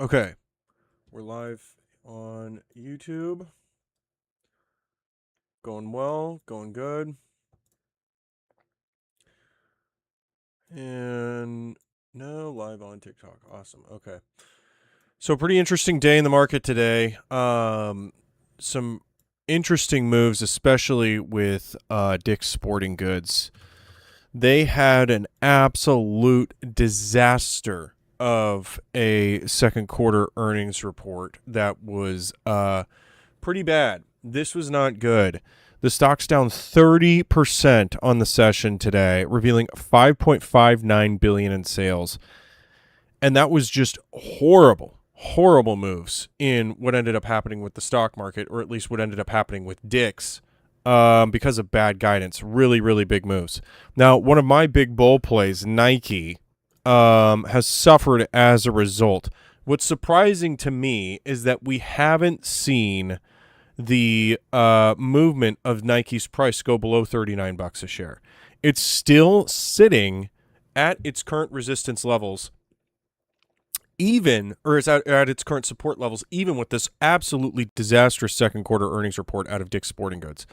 Okay, we're live on YouTube. Going well, going good. And no, live on TikTok. Awesome. Okay. So pretty interesting day in the market today. Some interesting moves, especially with Dick's Sporting Goods. They had an absolute disaster of a second quarter earnings report that was pretty bad. This was not good. The stock's down 30% on the session today, revealing 5.59 billion in sales. And that was just horrible moves in what ended up happening with the stock market, or at least what ended up happening with Dick's, because of bad guidance. Really big moves. Now, one of my big bull plays, Nike, has suffered as a result. What's surprising to me is that we haven't seen the movement of Nike's price go below $39 a share. It's still sitting at its current resistance levels, it's at its current support levels, even with this absolutely disastrous second quarter earnings report out of Dick's Sporting Goods.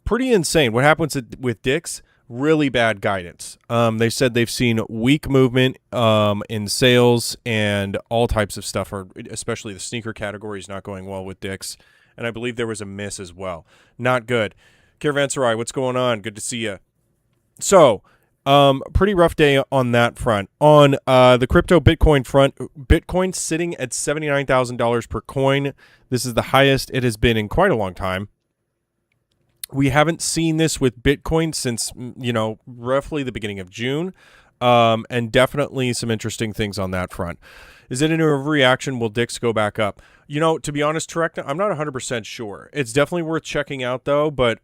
Pretty insane. What happens with Dick's? Really bad guidance. They said they've seen weak movement in sales and all types of stuff, or especially the sneaker category is not going well with Dick's. And I believe there was a miss as well. Not good. Caravanserai, what's going on? Good to see you. So, pretty rough day on that front. On the crypto Bitcoin front, Bitcoin sitting at $79,000 per coin. This is the highest it has been in quite a long time. We haven't seen this with Bitcoin since, roughly the beginning of June. And definitely some interesting things on that front. Is it an overreaction? Will Dick's go back up? To be honest, Tarek, I'm not 100% sure. It's definitely worth checking out, though. But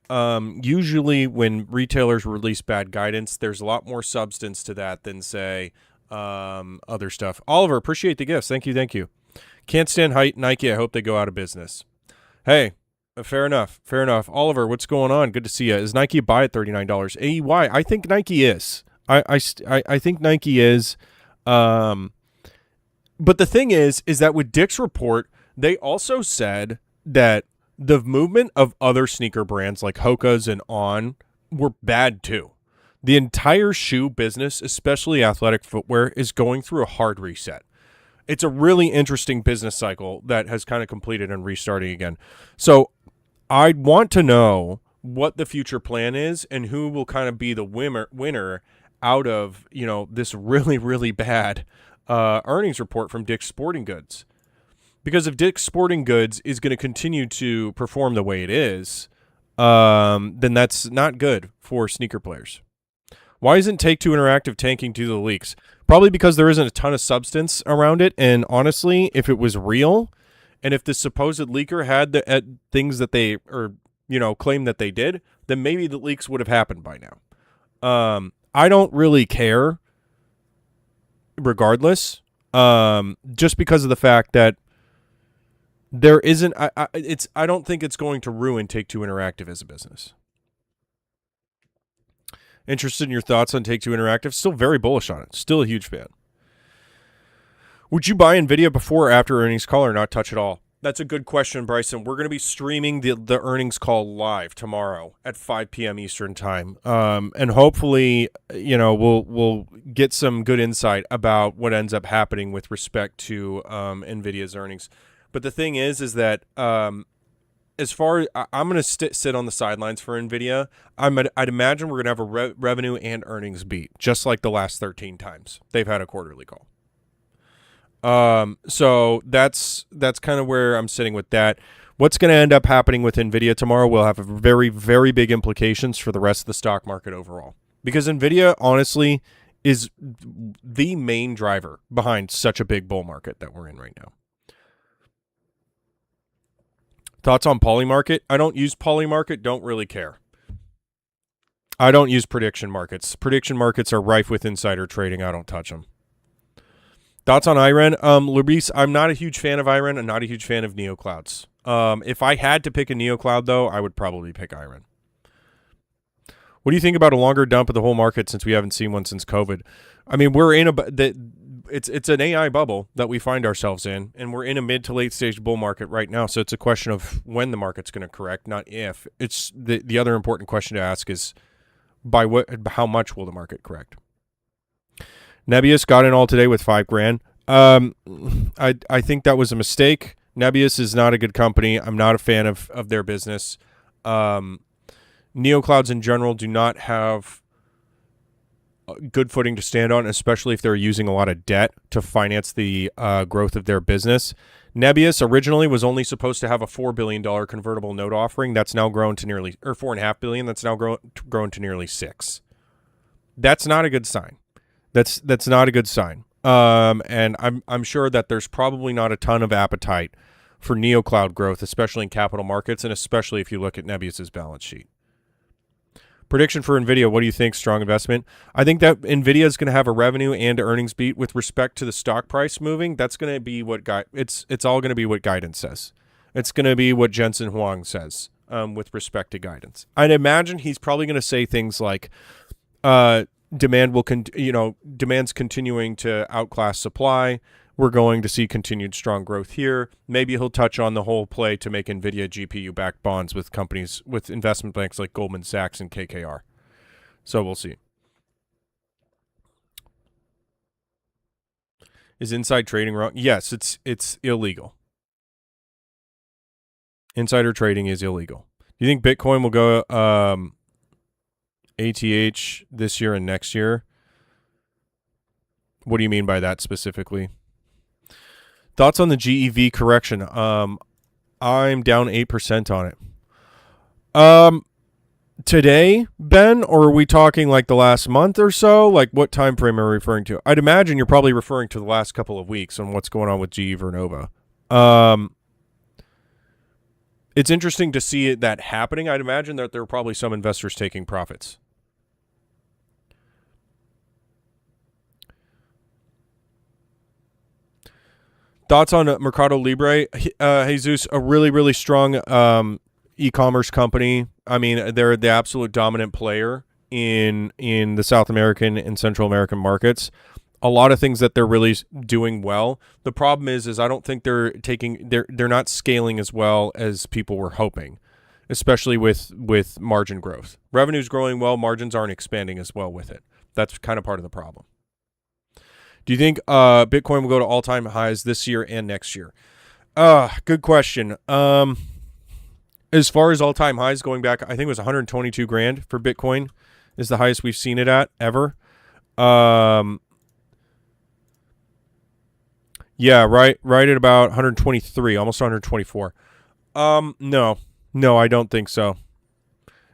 usually when retailers release bad guidance, there's a lot more substance to that than, say, other stuff. Oliver, appreciate the gifts. Thank you. Can't stand Nike. I hope they go out of business. Hey, fair enough. Oliver, what's going on? Good to see you. Is Nike a buy at $39? AEY, I think Nike is. I think Nike is. But the thing is that with Dick's report, they also said that the movement of other sneaker brands like Hoka's and On were bad too. The entire shoe business, especially athletic footwear, is going through a hard reset. It's a really interesting business cycle that has kind of completed and restarting again. So I want to know what the future plan is and who will kind of be the winner out of, this really bad earnings report from Dick's Sporting Goods. Because if Dick's Sporting Goods is going to continue to perform the way it is, then that's not good for sneaker players. Why isn't Take-Two Interactive tanking to the leaks? Probably because there isn't a ton of substance around it. And honestly, if it was real, and if the supposed leaker had the things that they claim that they did, then maybe the leaks would have happened by now. I don't really care, regardless, just because of the fact that there isn't. I don't think it's going to ruin Take-Two Interactive as a business. Interested in your thoughts on Take-Two Interactive? Still very bullish on it. Still a huge fan. Would you buy NVIDIA before or after earnings call or not touch at all? That's a good question, Bryson. We're going to be streaming the earnings call live tomorrow at 5 p.m. Eastern time. And hopefully, we'll get some good insight about what ends up happening with respect to NVIDIA's earnings. But the thing is that as far as I'm going to sit on the sidelines for NVIDIA, I'd imagine we're going to have a revenue and earnings beat, just like the last 13 times they've had a quarterly call. So that's kind of where I'm sitting with that. What's going to end up happening with NVIDIA tomorrow will have very big implications for the rest of the stock market overall. Because NVIDIA, honestly, is the main driver behind such a big bull market that we're in right now. Thoughts on Polymarket? I don't use Polymarket, don't really care. I don't use prediction markets. Prediction markets are rife with insider trading. I don't touch them. Thoughts on IREN? Luis, I'm not a huge fan of IREN. I'm not a huge fan of NeoClouds. If I had to pick a NeoCloud, though, I would probably pick IREN. What do you think about a longer dump of the whole market since we haven't seen one since COVID? I mean, we're in it's an AI bubble that we find ourselves in, and we're in a mid to late stage bull market right now. So it's a question of when the market's going to correct, not if. It's the other important question to ask is how much will the market correct? Nebius got in all today with $5,000. I think that was a mistake. Nebius is not a good company. I'm not a fan of their business. Neoclouds in general do not have good footing to stand on, especially if they're using a lot of debt to finance the growth of their business. Nebius originally was only supposed to have a $4 billion convertible note offering. That's now grown to nearly, or $4.5 billion. That's now grown to nearly $6 billion. That's not a good sign. That's not a good sign. And I'm sure that there's probably not a ton of appetite for NeoCloud growth, especially in capital markets, and especially if you look at Nebius's balance sheet. Prediction for NVIDIA, what do you think? Strong investment? I think that NVIDIA is going to have a revenue and earnings beat with respect to the stock price moving. That's going to be what it's all going to be what guidance says. It's going to be what Jensen Huang says with respect to guidance. I'd imagine he's probably going to say things like demand's continuing to outclass supply. We're going to see continued strong growth here. Maybe he'll touch on the whole play to make NVIDIA GPU-backed bonds with companies, with investment banks like Goldman Sachs and KKR. So we'll see. Is inside trading wrong? Yes, it's illegal. Insider trading is illegal. Do you think Bitcoin will go ATH this year and next year? What do you mean by that specifically? Thoughts on the GEV correction? I'm down 8% on it. Today, Ben, or are we talking like the last month or so? Like what time frame are we referring to? I'd imagine you're probably referring to the last couple of weeks on what's going on with GE Vernova. It's interesting to see that happening. I'd imagine that there are probably some investors taking profits. Thoughts on Mercado Libre? Jesus, a really, really strong e-commerce company. I mean, they're the absolute dominant player in the South American and Central American markets. A lot of things that they're really doing well. The problem is I don't think they're not scaling as well as people were hoping, especially with margin growth. Revenue's growing well, margins aren't expanding as well with it. That's kind of part of the problem. Do you think Bitcoin will go to all-time highs this year and next year? Good question. As far as all-time highs going back, I think it was 122 grand for Bitcoin is the highest we've seen it at ever. Yeah, right at about 123, almost 124. No, I don't think so.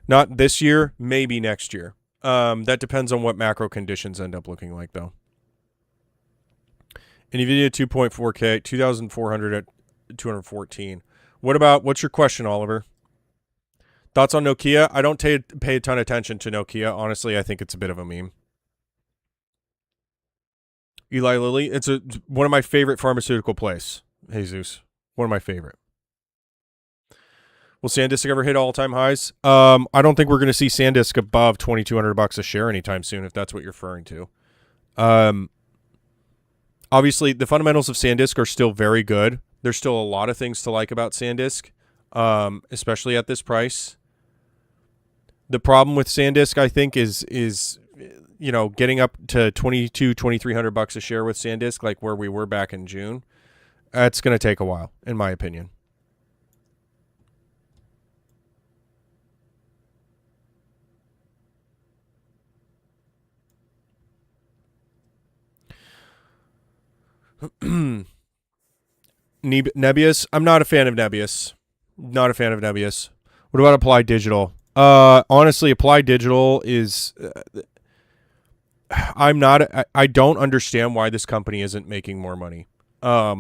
Not this year, maybe next year. That depends on what macro conditions end up looking like, though. NVIDIA 2.4K, 2,400 at 214. What's your question, Oliver? Thoughts on Nokia? I don't pay a ton of attention to Nokia. Honestly, I think it's a bit of a meme. Eli Lilly, it's one of my favorite pharmaceutical plays. Jesus, one of my favorite. Will SanDisk ever hit all-time highs? I don't think we're going to see SanDisk above $2,200 a share anytime soon, if that's what you're referring to. Obviously, the fundamentals of SanDisk are still very good. There's still a lot of things to like about SanDisk, especially at this price. The problem with SanDisk, I think, is getting up to $2,200-$2,300 a share with SanDisk, like where we were back in June. That's going to take a while, in my opinion. Nebius. I'm not a fan of Nebius. Not a fan of Nebius. What about Applied Digital? Honestly, Applied Digital is. I don't understand why this company isn't making more money.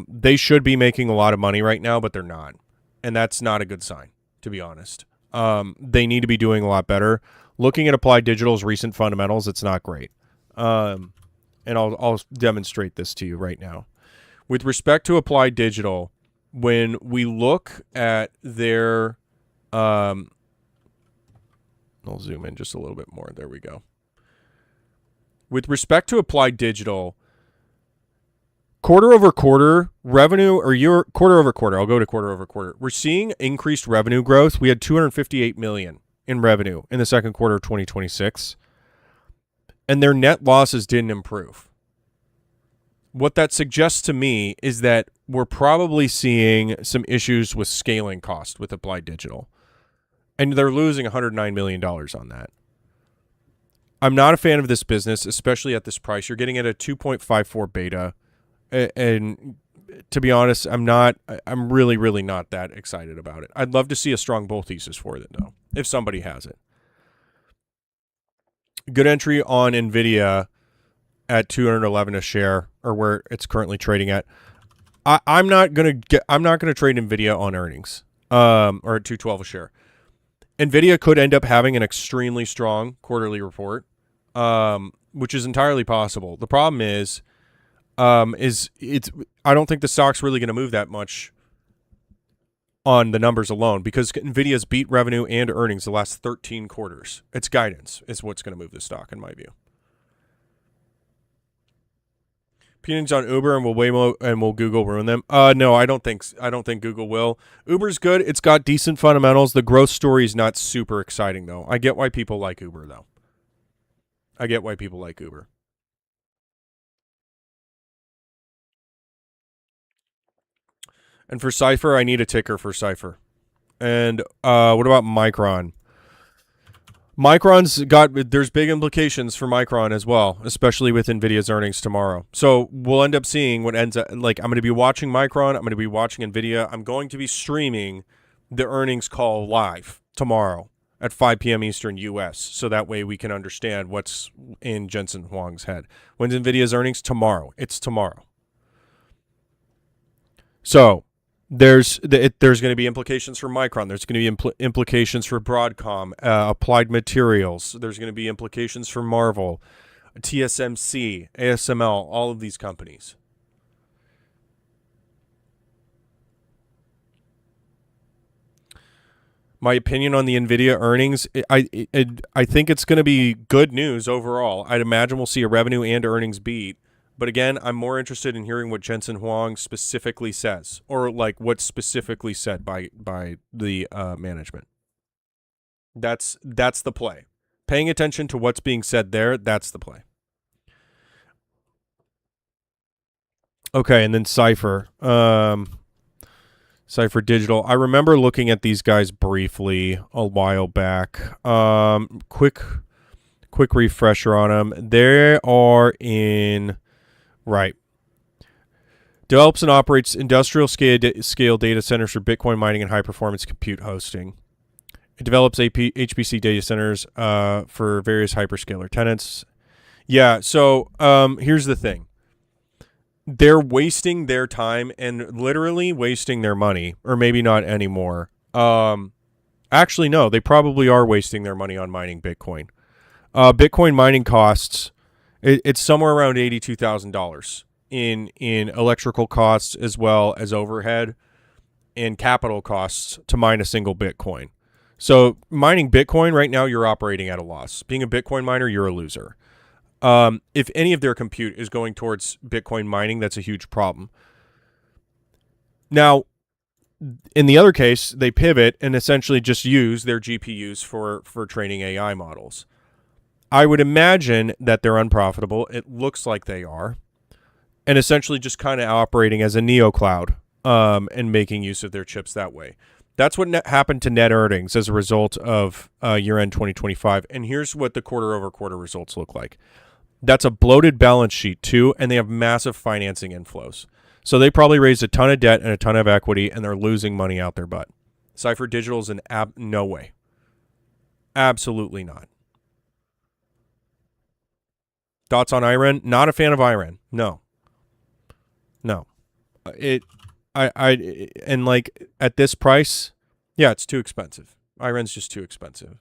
They should be making a lot of money right now, but they're not, and that's not a good sign, to be honest. They need to be doing a lot better. Looking at Applied Digital's recent fundamentals, it's not great. And I'll demonstrate this to you right now. With respect to Applied Digital, when we look at their, I'll zoom in just a little bit more. There we go. With respect to Applied Digital, quarter over quarter revenue, or year quarter over quarter. I'll go to quarter over quarter. We're seeing increased revenue growth. We had 258 million in revenue in the second quarter of 2026, and their net losses didn't improve. What that suggests to me is that we're probably seeing some issues with scaling cost with Applied Digital, and they're losing $109 million on that. I'm not a fan of this business, especially at this price. You're getting at a 2.54 beta, and to be honest, I'm really, really not that excited about it. I'd love to see a strong bull thesis for it, though, if somebody has it. Good entry on NVIDIA at 211 a share, or where it's currently trading at. I'm not gonna trade NVIDIA on earnings, or at 212 a share. NVIDIA could end up having an extremely strong quarterly report, which is entirely possible. The problem is I don't think the stock's really going to move that much on the numbers alone, because NVIDIA's beat revenue and earnings the last 13 quarters. Its guidance is what's going to move the stock, in my view. Opinions on Uber and will Waymo and will Google ruin them? No, I don't think Google will. Uber's good. It's got decent fundamentals. The growth story is not super exciting, though. I get why people like Uber, though. I get why people like Uber. And for Cypher, I need a ticker for Cypher. And what about Micron? There's big implications for Micron as well, especially with NVIDIA's earnings tomorrow. So we'll end up seeing what ends up, like, I'm going to be watching Micron, I'm going to be watching NVIDIA, I'm going to be streaming the earnings call live tomorrow at 5 p.m. Eastern US, so that way we can understand what's in Jensen Huang's head. When's NVIDIA's earnings? Tomorrow. It's tomorrow. So there's going to be implications for Micron. There's going to be implications for Broadcom, Applied Materials. There's going to be implications for Marvel, TSMC, ASML, all of these companies. My opinion on the NVIDIA earnings, I think it's going to be good news overall. I'd imagine we'll see a revenue and earnings beat. But again, I'm more interested in hearing what Jensen Huang specifically says, or like what's specifically said by the management. That's the play. Paying attention to what's being said there, that's the play. Okay, and then Cypher. Cypher Digital. I remember looking at these guys briefly a while back. Quick refresher on them. They are in... Right. Develops and operates industrial scale data centers for Bitcoin mining and high-performance compute hosting. It develops HPC data centers for various hyperscaler tenants. Yeah, so here's the thing. They're wasting their time and literally wasting their money, or maybe not anymore. Actually, no, they probably are wasting their money on mining Bitcoin. Bitcoin mining costs... It's somewhere around $82,000 in electrical costs, as well as overhead and capital costs to mine a single Bitcoin. So mining Bitcoin right now, you're operating at a loss. Being a Bitcoin miner, you're a loser. If any of their compute is going towards Bitcoin mining, that's a huge problem. Now, in the other case, they pivot and essentially just use their GPUs for training AI models. I would imagine that they're unprofitable. It looks like they are. And essentially just kind of operating as a neocloud and making use of their chips that way. That's what happened to net earnings as a result of year-end 2025. And here's what the quarter-over-quarter results look like. That's a bloated balance sheet, too, and they have massive financing inflows. So they probably raised a ton of debt and a ton of equity, and they're losing money out their butt. Cypher Digital is no way. Absolutely not. Thoughts on IREN? Not a fan of IREN. No. And like at this price, yeah, it's too expensive. IREN's just too expensive.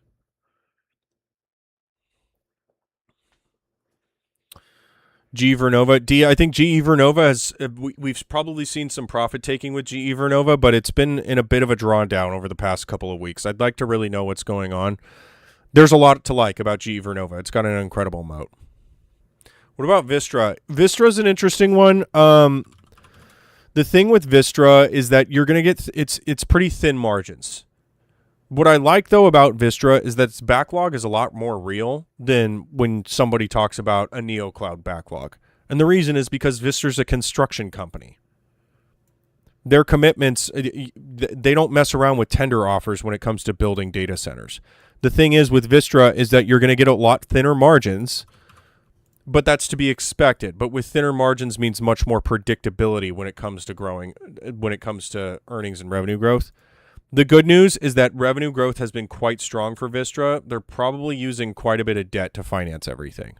GE Vernova. I think GE Vernova has, we've probably seen some profit taking with GE Vernova, but it's been in a bit of a drawdown over the past couple of weeks. I'd like to really know what's going on. There's a lot to like about GE Vernova. It's got an incredible moat. What about Vistra? Vistra's an interesting one. The thing with Vistra is that you're going to get it's pretty thin margins. What I like though about Vistra is that its backlog is a lot more real than when somebody talks about a NeoCloud backlog. And the reason is because Vistra's a construction company. Their commitments, they don't mess around with tender offers when it comes to building data centers. The thing is with Vistra is that you're going to get a lot thinner margins, but that's to be expected. But with thinner margins means much more predictability when it comes to growing, when it comes to earnings and revenue growth. The good news is that revenue growth has been quite strong for Vistra. They're probably using quite a bit of debt to finance everything.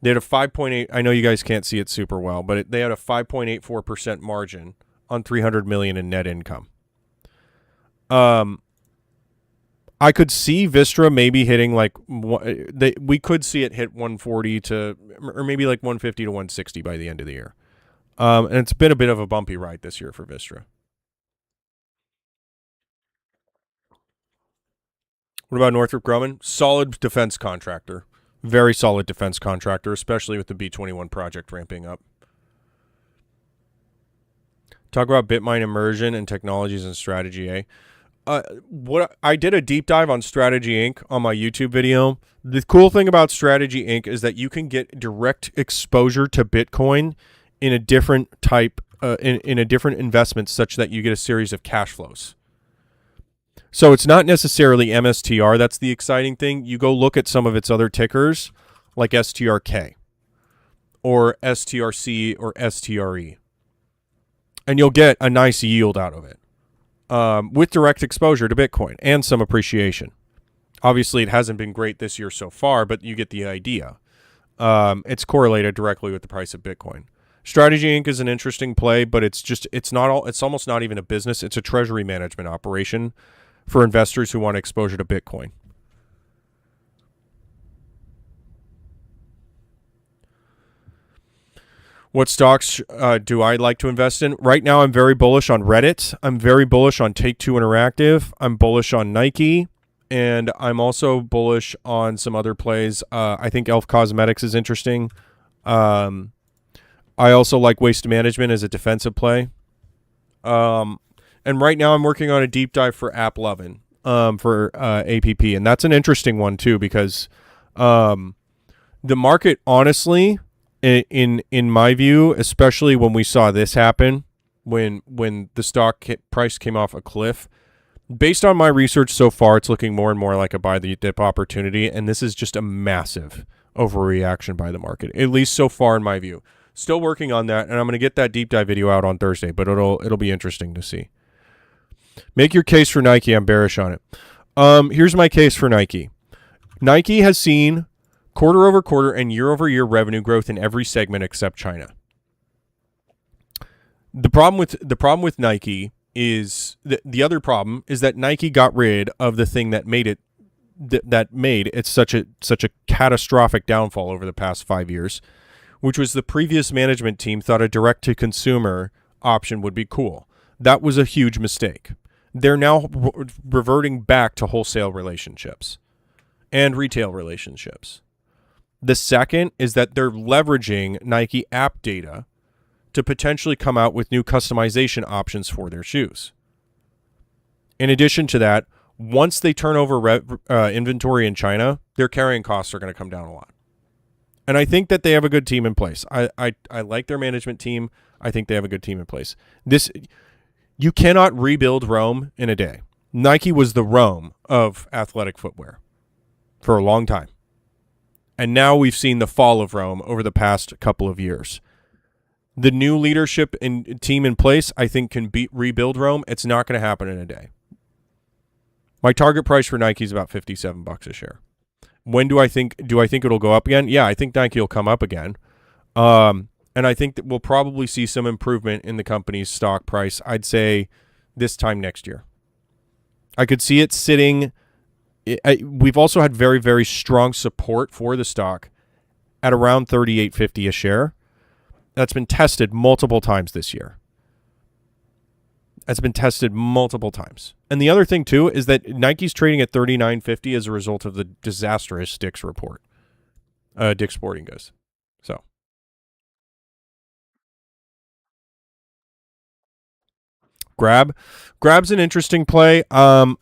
They had a 5.8, I know you guys can't see it super well, but they had a 5.84% margin on $300 million in net income. I could see Vistra maybe hitting like we could see it hit 140 to or maybe like 150 to 160 by the end of the year. And it's been a bit of a bumpy ride this year for Vistra. What about Northrop Grumman? Solid defense contractor. Very solid defense contractor, especially with the B-21 project ramping up. Talk about Bitmine immersion and technologies and Strategy A. What I did a deep dive on Strategy Inc. on my YouTube video. The cool thing about Strategy Inc. is that you can get direct exposure to Bitcoin in a different type, in a different investment, such that you get a series of cash flows. So it's not necessarily MSTR. That's the exciting thing. You go look at some of its other tickers, like STRK, or STRC, or STRE, and you'll get a nice yield out of it. With direct exposure to Bitcoin and some appreciation. Obviously, it hasn't been great this year so far, but you get the idea. It's correlated directly with the price of Bitcoin. Strategy Inc. is an interesting play, but it's almost not even a business. It's a treasury management operation for investors who want exposure to Bitcoin. What stocks do I like to invest in? Right now, I'm very bullish on Reddit. I'm very bullish on Take-Two Interactive. I'm bullish on Nike. And I'm also bullish on some other plays. I think Elf Cosmetics is interesting. I also like Waste Management as a defensive play. And right now, I'm working on a deep dive for AppLovin for APP. And that's an interesting one, too, because the market, honestly... In my view, especially when we saw this happen, when the stock price came off a cliff, based on my research so far, it's looking more and more like a buy the dip opportunity, and this is just a massive overreaction by the market, at least so far in my view. Still working on that, and I'm going to get that deep dive video out on Thursday, but it'll be interesting to see. Make your case for Nike. I'm bearish on it. Here's my case for Nike. Nike has seen quarter-over-quarter and year-over-year revenue growth in every segment except China. The problem with Nike is the other problem is that Nike got rid of the thing that made it such a catastrophic downfall over the past 5 years, which was the previous management team thought a direct-to-consumer option would be cool. That was a huge mistake. They're now reverting back to wholesale relationships and retail relationships. The second is that they're leveraging Nike app data to potentially come out with new customization options for their shoes. In addition to that, once they turn over inventory in China, their carrying costs are going to come down a lot. And I think that they have a good team in place. I like their management team. I think they have a good team in place. You cannot rebuild Rome in a day. Nike was the Rome of athletic footwear for a long time. And now we've seen the fall of Rome over the past couple of years. The new leadership and team in place, I think, can rebuild Rome. It's not going to happen in a day. My target price for Nike is about $57 a share. When do I think it'll go up again? Yeah, I think Nike will come up again. And I think that we'll probably see some improvement in the company's stock price, I'd say this time next year. I could see it sitting... We've also had very, very strong support for the stock at around $38.50 a share. That's been tested multiple times this year. That's been tested multiple times. And the other thing, too, is that Nike's trading at $39.50 as a result of the disastrous Dick's report. Dick's Sporting Goods. So Grab's an interesting play. I'm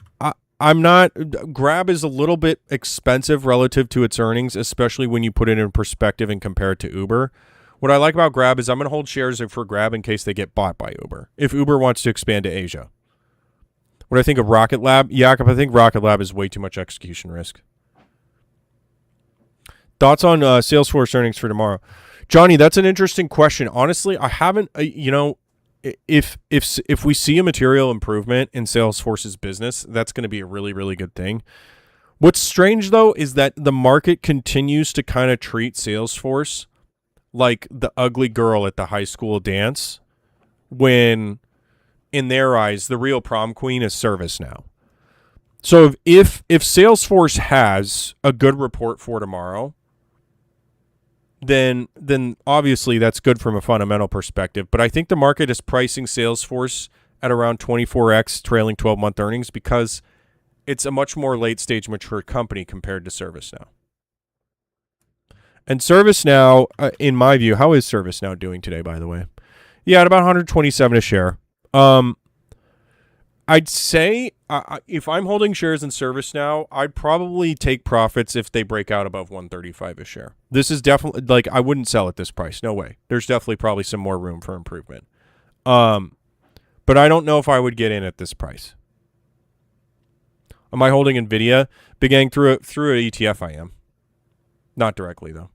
not. Grab is a little bit expensive relative to its earnings, especially when you put it in perspective and compare it to Uber. What I like about Grab is I'm going to hold shares for Grab in case they get bought by Uber. If Uber wants to expand to Asia. What I think of Rocket Lab, Jakob, I think Rocket Lab is way too much execution risk. Thoughts on Salesforce earnings for tomorrow? Johnny, that's an interesting question. Honestly, I haven't, if we see a material improvement in Salesforce's business, that's going to be a really, really good thing. What's strange, though, is that the market continues to kind of treat Salesforce like the ugly girl at the high school dance when, in their eyes, the real prom queen is ServiceNow. So if Salesforce has a good report for tomorrow, then obviously that's good from a fundamental perspective. But I think the market is pricing Salesforce at around 24x trailing 12-month earnings because it's a much more late-stage mature company compared to ServiceNow. And ServiceNow, in my view, how is ServiceNow doing today, by the way? Yeah, at about 127 a share. I'd say if I'm holding shares in ServiceNow, I'd probably take profits if they break out above 135 a share. This is definitely, like, I wouldn't sell at this price. No way. There's definitely probably some more room for improvement. But I don't know if I would get in at this price. Am I holding NVIDIA? Big Ang through an ETF I am. Not directly, though.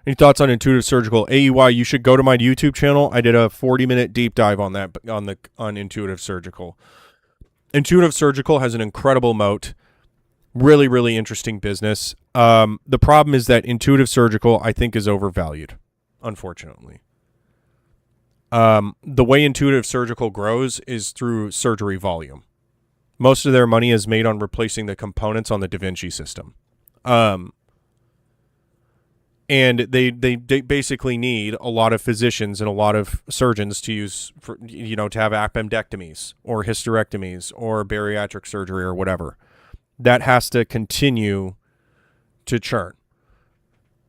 Any thoughts on Intuitive Surgical? AEY, you should go to my YouTube channel. I did a 40-minute deep dive on that on Intuitive Surgical. Intuitive Surgical has an incredible moat. Really, really interesting business. The problem is that Intuitive Surgical, I think, is overvalued, unfortunately. The way Intuitive Surgical grows is through surgery volume. Most of their money is made on replacing the components on the Da Vinci system. And they basically need a lot of physicians and a lot of surgeons to use for, to have appendectomies or hysterectomies or bariatric surgery or whatever. That has to continue to churn.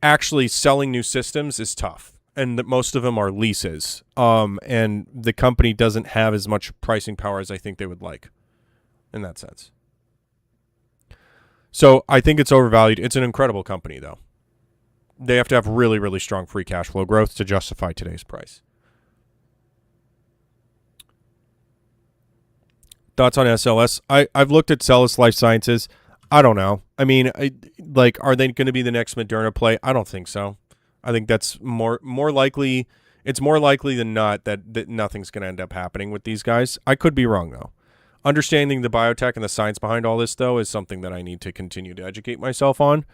Actually, selling new systems is tough, and most of them are leases. And the company doesn't have as much pricing power as I think they would like in that sense. So I think it's overvalued. It's an incredible company, though. They have to have really, really strong free cash flow growth to justify today's price. Thoughts on SLS? I've looked at SELLAS Life Sciences. I don't know. I mean, are they going to be the next Moderna play? I don't think so. I think that's more likely. It's more likely than not that nothing's going to end up happening with these guys. I could be wrong, though. Understanding the biotech and the science behind all this, though, is something that I need to continue to educate myself on.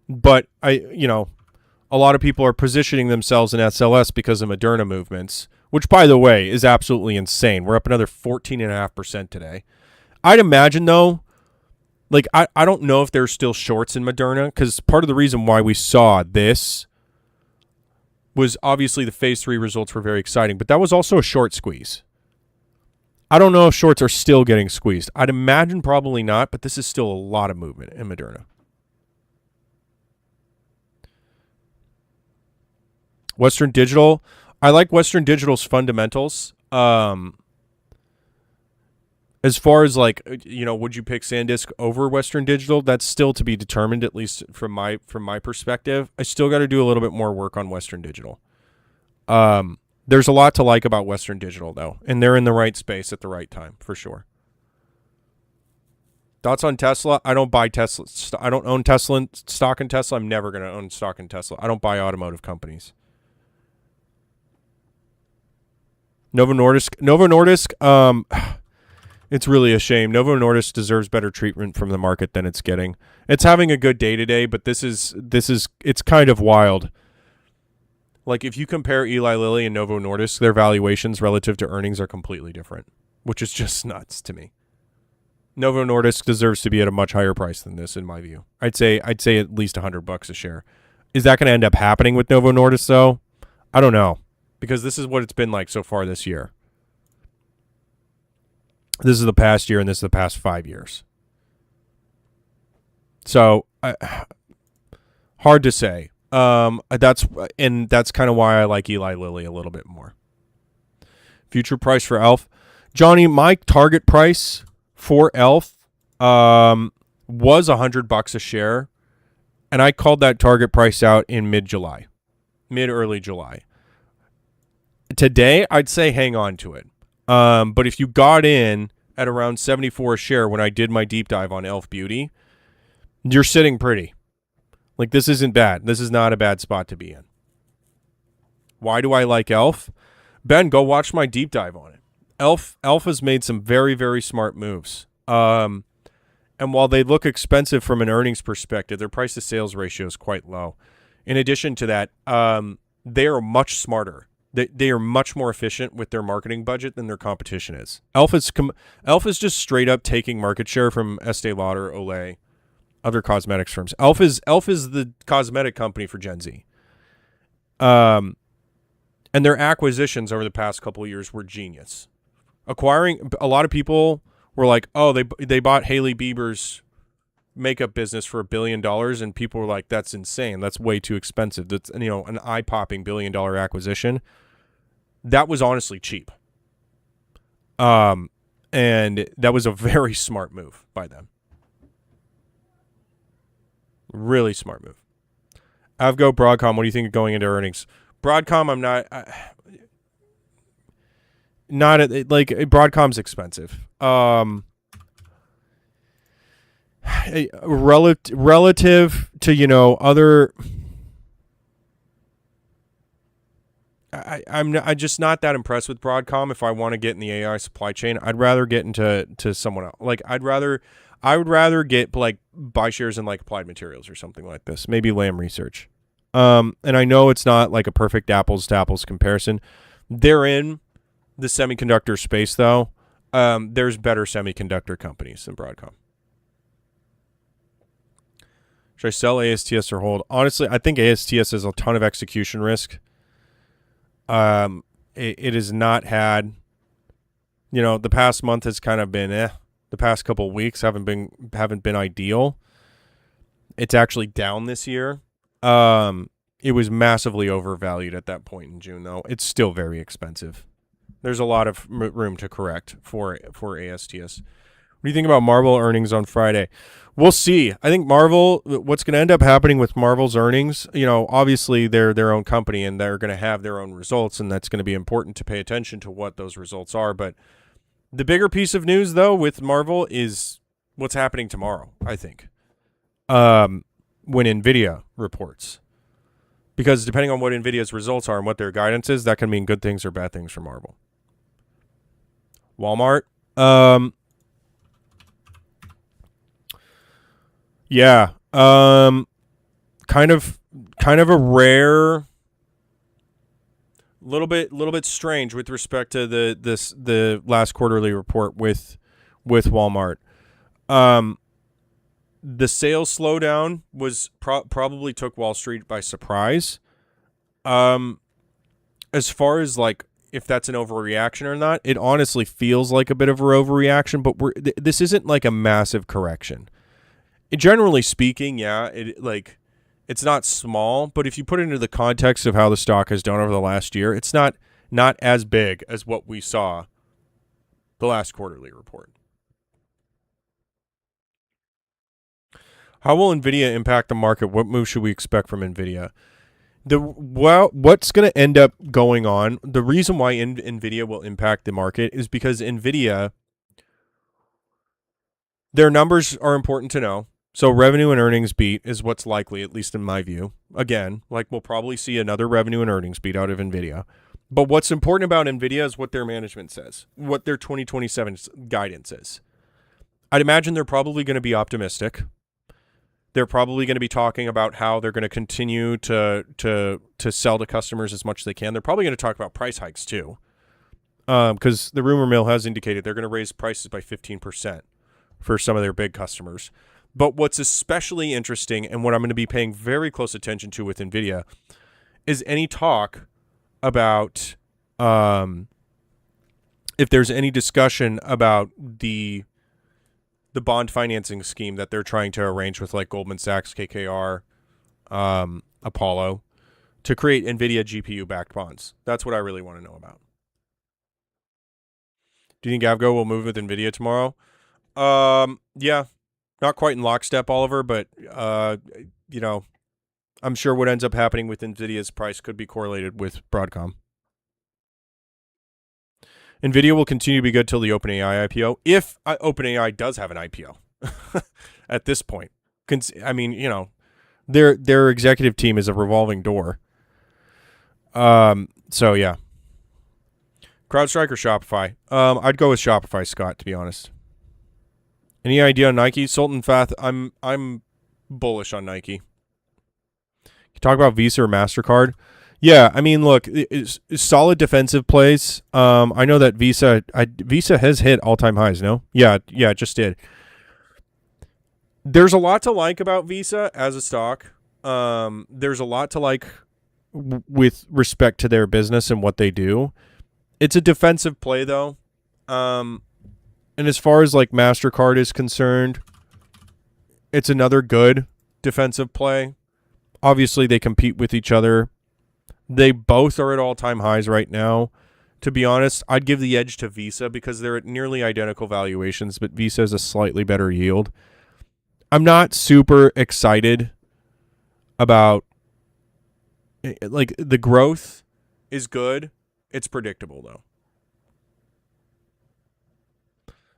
But a lot of people are positioning themselves in SLS because of Moderna movements, which, by the way, is absolutely insane. We're up another 14.5% today. I'd imagine, though, I don't know if there's still shorts in Moderna, because part of the reason why we saw this was obviously the phase 3 results were very exciting, but that was also a short squeeze. I don't know if shorts are still getting squeezed. I'd imagine probably not, but this is still a lot of movement in Moderna. Western Digital, I like Western Digital's fundamentals. As far as would you pick SanDisk over Western Digital? That's still to be determined, at least from my perspective. I still got to do a little bit more work on Western Digital. There's a lot to like about Western Digital, though, and they're in the right space at the right time, for sure. Thoughts on Tesla? I don't buy Tesla. I don't own Tesla stock in Tesla. I'm never going to own stock in Tesla. I don't buy automotive companies. Novo Nordisk, it's really a shame. Novo Nordisk deserves better treatment from the market than it's getting. It's having a good day today, but it's kind of wild. Like, if you compare Eli Lilly and Novo Nordisk, their valuations relative to earnings are completely different, which is just nuts to me. Novo Nordisk deserves to be at a much higher price than this, in my view. I'd say at least $100 a share. Is that going to end up happening with Novo Nordisk, though? I don't know. Because this is what it's been like so far this year. This is the past year, and this is the past 5 years. So hard to say. That's kind of why I like Eli Lilly a little bit more. Future price for Elf, Johnny. My target price for Elf was $100 a share, and I called that target price out in early July. Today, I'd say hang on to it. But if you got in at around 74 a share when I did my deep dive on Elf Beauty, you're sitting pretty. Like, this isn't bad. This is not a bad spot to be in. Why do I like Elf? Ben, go watch my deep dive on it. Elf has made some very, very smart moves. And while they look expensive from an earnings perspective, their price to sales ratio is quite low. In addition to that, they are much smarter. They are much more efficient with their marketing budget than their competition is. Elf is just straight up taking market share from Estee Lauder, Olay, other cosmetics firms. Elf is the cosmetic company for Gen Z. And their acquisitions over the past couple of years were genius. Acquiring, a lot of people were like, oh, they bought Hailey Bieber's makeup business for $1 billion, and people were like, that's insane. That's way too expensive. That's, an eye-popping $1 billion acquisition. That was honestly cheap. And that was a very smart move by them. Really smart move. Avgo, Broadcom, what do you think of going into earnings? Broadcom, I'm not Broadcom's expensive. Relative to, other, I'm just not that impressed with Broadcom. If I want to get in the AI supply chain, I'd rather get into someone else. Like, I would rather get buy shares in Applied Materials or something like this. Maybe Lam Research. And I know it's not like a perfect apples to apples comparison. They're in the semiconductor space, though. There's better semiconductor companies than Broadcom. Should I sell ASTS or hold? Honestly, I think ASTS has a ton of execution risk. It has not had, the past month has kind of been The past couple of weeks haven't been ideal. It's actually down this year. It was massively overvalued at that point in June, though. It's still very expensive. There's a lot of room to correct for ASTS. What do you think about Marvel earnings on Friday? We'll see. I think Marvel, what's going to end up happening with Marvel's earnings, obviously they're their own company and they're going to have their own results, and that's going to be important to pay attention to what those results are. But the bigger piece of news, though, with Marvel is what's happening tomorrow, I think, when NVIDIA reports. Because depending on what NVIDIA's results are and what their guidance is, that can mean good things or bad things for Marvel. Walmart. Yeah. Kind of a rare, little bit strange with respect to the last quarterly report with Walmart. The sales slowdown was probably took Wall Street by surprise. As far as if that's an overreaction or not, it honestly feels like a bit of an overreaction, but this isn't like a massive correction. Generally speaking, yeah, it's not small, but if you put it into the context of how the stock has done over the last year, it's not as big as what we saw the last quarterly report. How will NVIDIA impact the market? What move should we expect from NVIDIA? What's going to end up going on, the reason why NVIDIA will impact the market is because NVIDIA, their numbers are important to know. So revenue and earnings beat is what's likely, at least in my view. Again, we'll probably see another revenue and earnings beat out of NVIDIA. But what's important about NVIDIA is what their management says, what their 2027 guidance is. I'd imagine they're probably going to be optimistic. They're probably going to be talking about how they're going to continue to sell to customers as much as they can. They're probably going to talk about price hikes too, because the rumor mill has indicated they're going to raise prices by 15% for some of their big customers. But what's especially interesting, and what I'm going to be paying very close attention to with NVIDIA, is any talk about if there's any discussion about the the bond financing scheme that they're trying to arrange with like Goldman Sachs, KKR, Apollo, to create NVIDIA GPU-backed bonds. That's what I really want to know about. Do you think Avgo will move with NVIDIA tomorrow? Yeah, not quite in lockstep, Oliver, but you know, I'm sure what ends up happening with NVIDIA's price could be correlated with Broadcom. NVIDIA will continue to be good till the OpenAI IPO, if OpenAI does have an IPO at this point. I mean, you know, their executive team is a revolving door. So, yeah. CrowdStrike or Shopify? I'd go with Shopify, Scott, to be honest. Any idea on Nike? Sultan Fath, I'm bullish on Nike. You talk about Visa or MasterCard? Yeah, I mean, look, it's solid defensive plays. I know that Visa has hit all-time highs, no? Yeah, it just did. There's a lot to like about Visa as a stock. There's a lot to like with respect to their business and what they do. It's a defensive play, though. And as far as like MasterCard is concerned, it's another good defensive play. Obviously, they compete with each other. They both are at all-time highs right now. To be honest, I'd give the edge to Visa because they're at nearly identical valuations, but Visa has a slightly better yield. I'm not super excited about, like, the growth is good. It's predictable, though.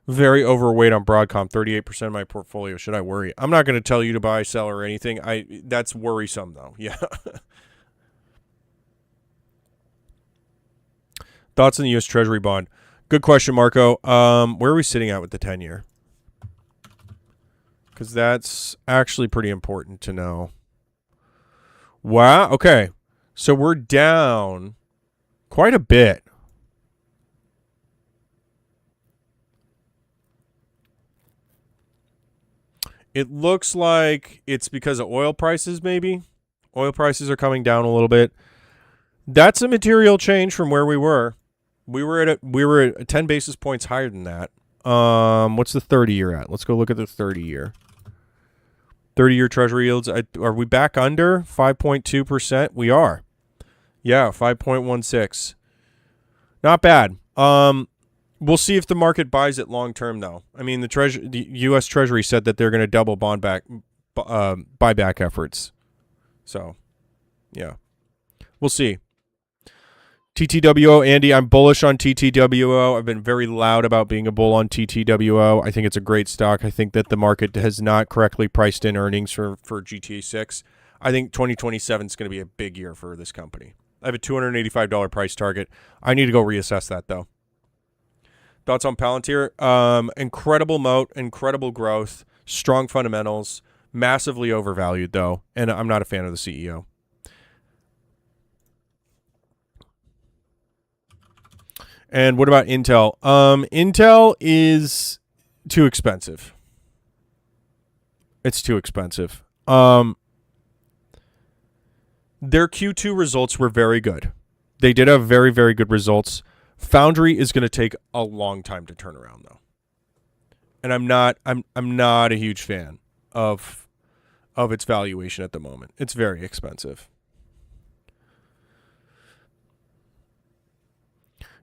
Very overweight on Broadcom, 38% of my portfolio. Should I worry? I'm not going to tell you to buy, sell, or anything. That's worrisome, though. Yeah. Thoughts on the U.S. Treasury bond? Good question, Marco. Where are we sitting at with the 10-year? Because that's actually pretty important to know. Wow. Okay. So we're down quite a bit. It looks like it's because of oil prices, maybe. Oil prices are coming down a little bit. That's a material change from where we were. We were at 10 basis points higher than that. What's the 30-year at? Let's go look at the 30-year. 30-year Treasury yields. Are we back under 5.2%? We are. Yeah, 5.16. Not bad. We'll see if the market buys it long term, though. I mean, the U.S. Treasury said that they're going to double buyback efforts. So, yeah, we'll see. TTWO, Andy, I'm bullish on TTWO. I've been very loud about being a bull on TTWO. I think it's a great stock. I think that the market has not correctly priced in earnings for GTA 6. I think 2027 is going to be a big year for this company. I have a $285 price target. I need to go reassess that, though. Thoughts on Palantir? Incredible moat, incredible growth, strong fundamentals, massively overvalued, though, and I'm not a fan of the CEO. And what about Intel? Intel is too expensive. It's too expensive. Their Q2 results were very good. They did have very, very good results. Foundry is going to take a long time to turn around, though. And I'm not a huge fan of its valuation at the moment. It's very expensive.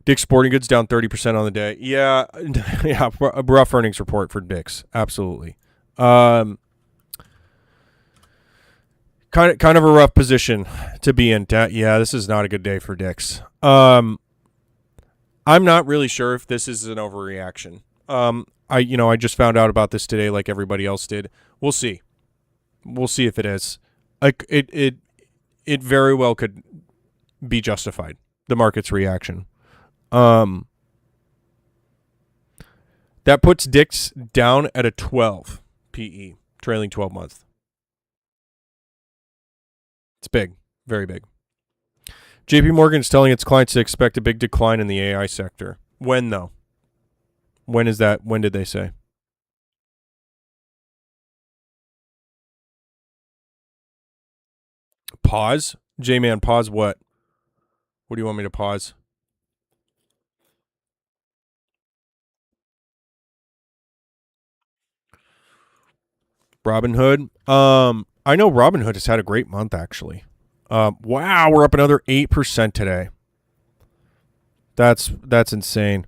Dick's Sporting Goods down 30% on the day. Yeah, a rough earnings report for Dick's. Absolutely. Kind of a rough position to be in. Yeah, this is not a good day for Dick's. I'm not really sure if this is an overreaction. I just found out about this today, like everybody else did. We'll see. We'll see if it is. Like it very well could be justified. The market's reaction. That puts Dick's down at a 12 PE, trailing 12 months. It's big, very big. JP Morgan is telling its clients to expect a big decline in the AI sector. When, though? When is that? When did they say? Pause? J-Man, pause what? What do you want me to pause? Robinhood. I know Robinhood has had a great month, actually. Wow, we're up another 8% today. That's insane.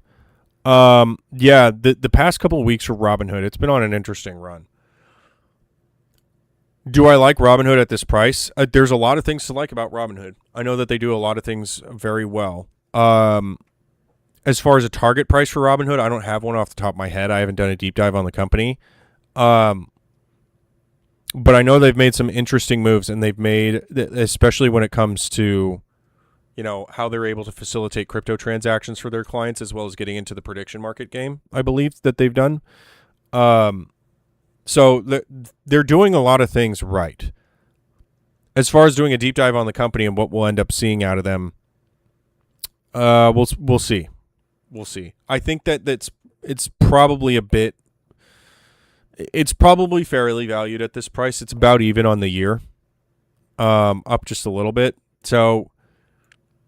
Yeah, the past couple of weeks for Robinhood, it's been on an interesting run. Do I like Robinhood at this price? There's a lot of things to like about Robinhood. I know that they do a lot of things very well. As far as a target price for Robinhood, I don't have one off the top of my head. I haven't done a deep dive on the company. But I know they've made some interesting moves, and they've made, especially when it comes to, how they're able to facilitate crypto transactions for their clients, as well as getting into the prediction market game, I believe that they've done. So they're doing a lot of things right. As far as doing a deep dive on the company and what we'll end up seeing out of them, we'll see. We'll see. I think it's probably it's probably fairly valued at this price. It's about even on the year, up just a little bit. So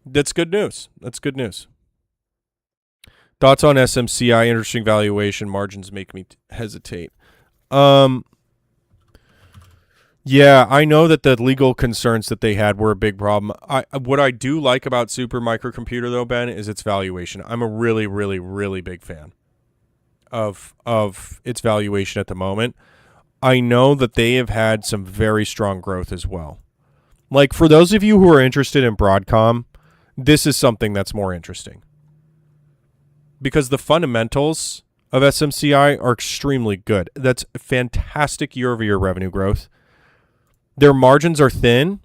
that's good news. That's good news. Thoughts on SMCI? Interesting valuation. Margins make me hesitate. Yeah, I know that the legal concerns that they had were a big problem. What I do like about Super Microcomputer, though, Ben, is its valuation. I'm a really, really, really big fan of its valuation at the moment. I know that they have had some very strong growth as well. Like, for those of you who are interested in Broadcom, this is something that's more interesting. Because the fundamentals of SMCI are extremely good. That's fantastic year-over-year revenue growth. Their margins are thin,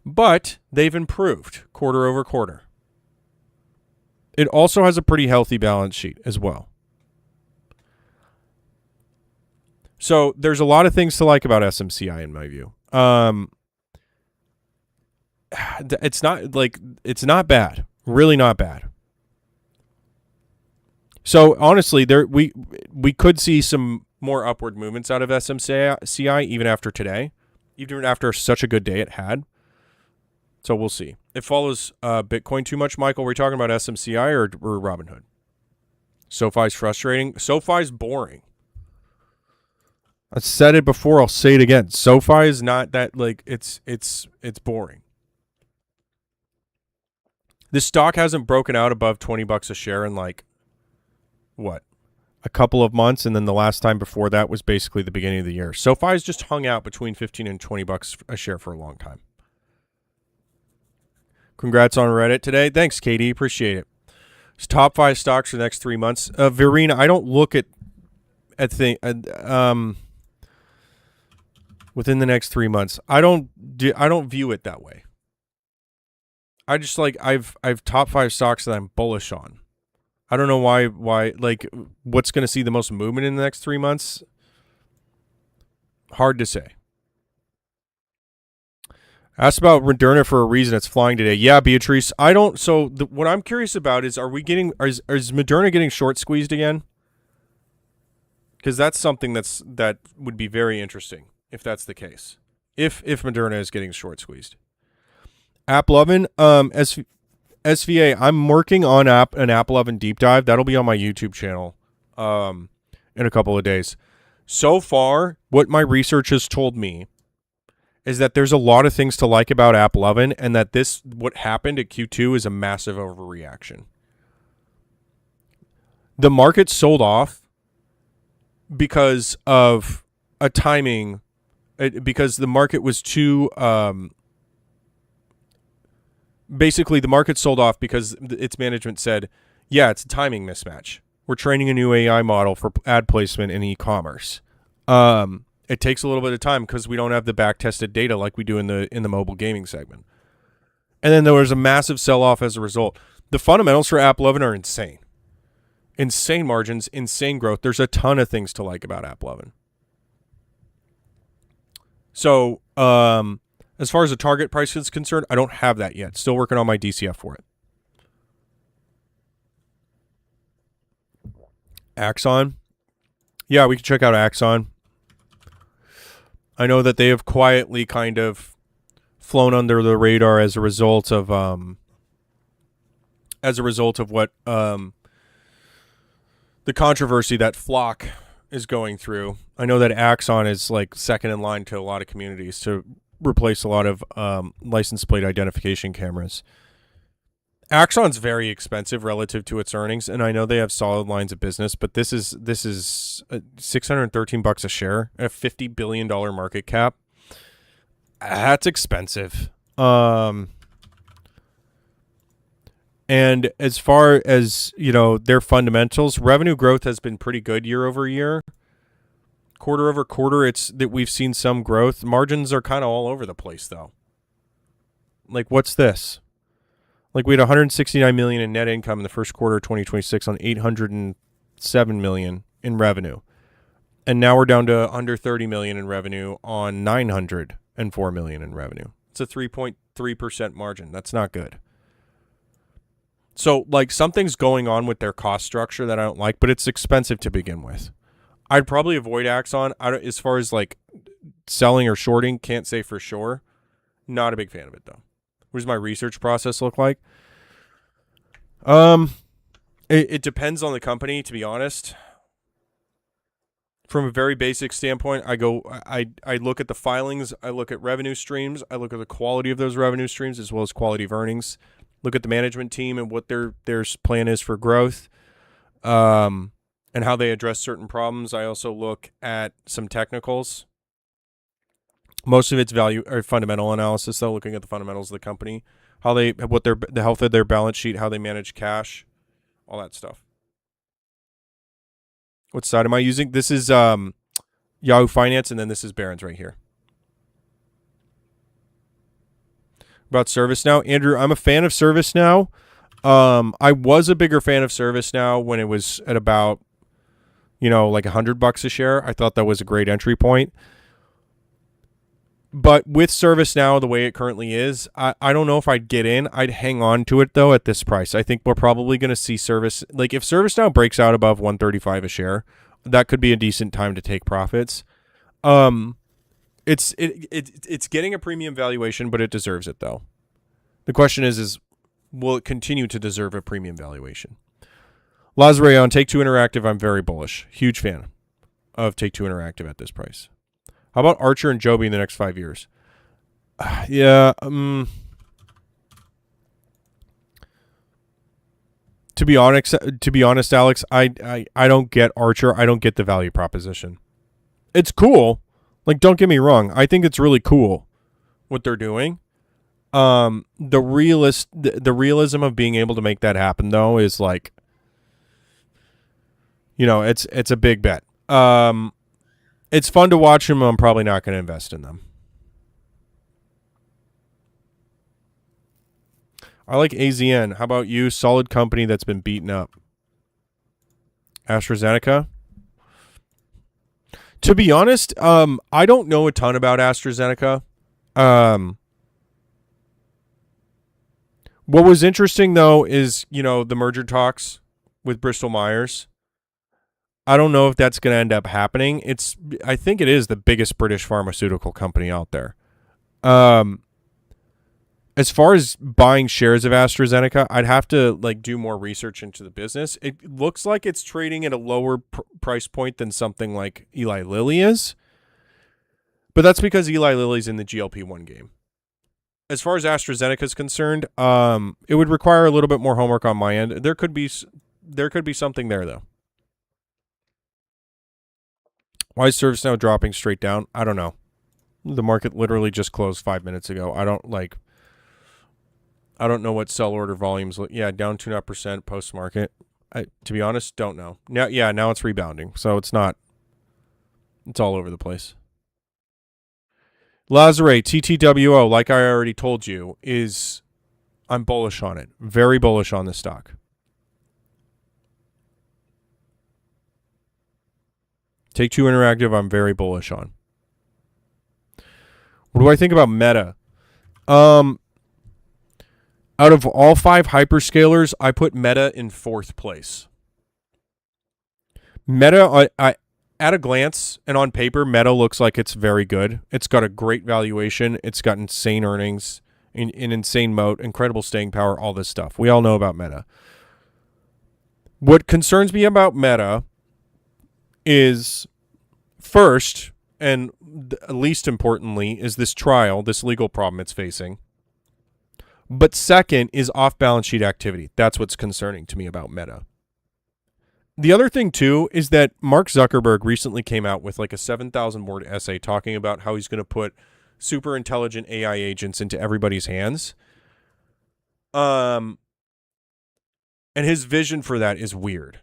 but they've improved quarter over quarter. It also has a pretty healthy balance sheet as well. So there's a lot of things to like about SMCI in my view. It's not bad. Really not bad. So honestly, we could see some more upward movements out of SMCI even after today, even after such a good day it had. So we'll see. It follows Bitcoin too much, Michael. We're talking about SMCI or Robinhood. SoFi's frustrating. SoFi's boring. I said it before. I'll say it again. SoFi is not that, it's boring. This stock hasn't broken out above $20 a share in a couple of months, and then the last time before that was basically the beginning of the year. SoFi's just hung out between $15 and $20 a share for a long time. Congrats on Reddit today. Thanks, Katie. Appreciate it. It's top 5 stocks for the next 3 months. Verena, I don't look at within the next 3 months. I don't view it that way. I just I've top 5 stocks that I'm bullish on. I don't know why what's going to see the most movement in the next 3 months? Hard to say. Asked about Moderna for a reason it's flying today. Yeah, Beatrice. What I'm curious about is, is Moderna getting short squeezed again? Because that's something that would be very interesting if that's the case. If Moderna is getting short squeezed. AppLovin, SVA, I'm working on an AppLovin deep dive. That'll be on my YouTube channel in a couple of days. So far, what my research has told me is that there's a lot of things to like about AppLovin, and that what happened at Q2 is a massive overreaction. The market sold off because of a timing, because the market was too... Basically, the market sold off because its management said, yeah, it's a timing mismatch. We're training a new AI model for ad placement in e-commerce. It takes a little bit of time because we don't have the back-tested data like we do in the mobile gaming segment. And then there was a massive sell-off as a result. The fundamentals for AppLovin are insane. Insane margins, insane growth. There's a ton of things to like about AppLovin. So, as far as the target price is concerned, I don't have that yet. Still working on my DCF for it. Axon. Yeah, we can check out Axon. I know that they have quietly kind of flown under the radar as a result of what the controversy that Flock is going through. I know that Axon is like second in line to a lot of communities to replace a lot of license plate identification cameras. Axon's very expensive relative to its earnings, and I know they have solid lines of business, but this is $613 a share at a $50 billion market cap. That's expensive. And as far as, their fundamentals, revenue growth has been pretty good year over year. Quarter over quarter, it's that we've seen some growth. Margins are kind of all over the place, though. Like, what's this? Like, we had $169 million in net income in the first quarter of 2026 on $807 million in revenue. And now we're down to under $30 million in revenue on $904 million in revenue. It's a 3.3% margin. That's not good. So, like, something's going on with their cost structure that I don't like, but it's expensive to begin with. I'd probably avoid Axon. As far as, like, selling or shorting, can't say for sure. Not a big fan of it, though. What does my research process look like? It depends on the company, to be honest. From a very basic standpoint, I look at the filings, I look at revenue streams, I look at the quality of those revenue streams as well as quality of earnings. Look at the management team and what their plan is for growth, and how they address certain problems. I also look at some technicals. Most of it's value or fundamental analysis, though, looking at the fundamentals of the company, the health of their balance sheet, how they manage cash, all that stuff. What side am I using? This is Yahoo Finance, and then this is Barron's right here. About ServiceNow, Andrew, I'm a fan of ServiceNow. I was a bigger fan of ServiceNow when it was at about, like $100 a share. I thought that was a great entry point. But with ServiceNow, the way it currently is, I don't know if I'd get in. I'd hang on to it, though, at this price. I think we're probably going to see if ServiceNow breaks out above $135 a share, that could be a decent time to take profits. It's getting a premium valuation, but it deserves it, though. The question is will it continue to deserve a premium valuation? Lazare on Take-Two Interactive, I'm very bullish. Huge fan of Take-Two Interactive at this price. How about Archer and Joby in the next 5 years? Yeah. To be honest, Alex, I don't get Archer. I don't get the value proposition. It's cool. Like, don't get me wrong. I think it's really cool what they're doing. The realism of being able to make that happen, though, is like, it's a big bet. It's fun to watch them. I'm probably not going to invest in them. I like AZN. How about you? Solid company that's been beaten up. AstraZeneca. To be honest, I don't know a ton about AstraZeneca. What was interesting, though, is, the merger talks with Bristol Myers. I don't know if that's going to end up happening. I think it is the biggest British pharmaceutical company out there. As far as buying shares of AstraZeneca, I'd have to do more research into the business. It looks like it's trading at a lower price point than something like Eli Lilly is. But that's because Eli Lilly's in the GLP-1 game. As far as AstraZeneca is concerned, it would require a little bit more homework on my end. There could be something there, though. Why is ServiceNow dropping straight down? I don't know. The market literally just closed 5 minutes ago. I don't know what sell order volumes look. Yeah, down 2.5% post market. To be honest, don't know. Now it's rebounding. So it's all over the place. Lazare, TTWO, like I already told you, I'm bullish on it. Very bullish on the stock. Take-Two Interactive, I'm very bullish on. What do I think about Meta? Out of all 5 hyperscalers, I put Meta in 4th place. Meta, at a glance and on paper, Meta looks like it's very good. It's got a great valuation. It's got insane earnings, an insane moat, incredible staying power, all this stuff. We all know about Meta. What concerns me about Meta is first, and least importantly, is this trial, this legal problem it's facing. But second is off-balance sheet activity. That's what's concerning to me about Meta. The other thing, too, is that Mark Zuckerberg recently came out with like a 7,000-word essay talking about how he's going to put super intelligent AI agents into everybody's hands. And his vision for that is weird.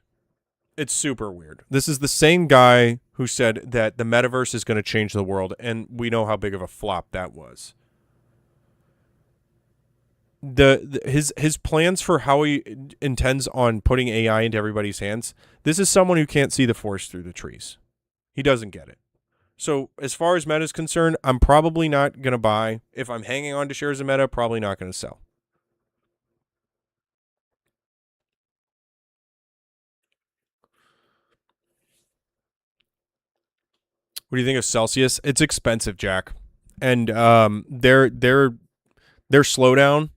It's super weird. This is the same guy who said that the metaverse is going to change the world, and we know how big of a flop that was. His plans for how he intends on putting AI into everybody's hands. This is someone who can't see the forest through the trees. He doesn't get it. So as far as Meta is concerned, I'm probably not going to buy. If I'm hanging on to shares of Meta, probably not going to sell. What do you think of Celsius? It's expensive, Jack, and their slowdown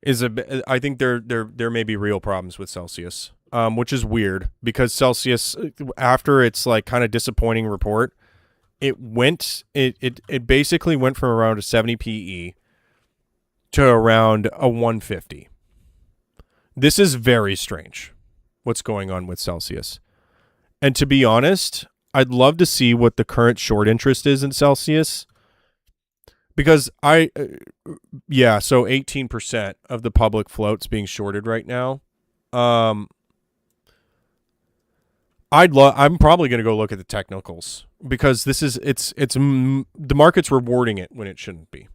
is I think there may be real problems with Celsius, which is weird because Celsius, after its like kind of disappointing report, it basically went from around a 70 PE to around a 150. This is very strange. What's going on with Celsius? And to be honest, I'd love to see what the current short interest is in Celsius. Because so 18% of the public float's being shorted right now. I'm probably going to go look at the technicals because the market's rewarding it when it shouldn't be.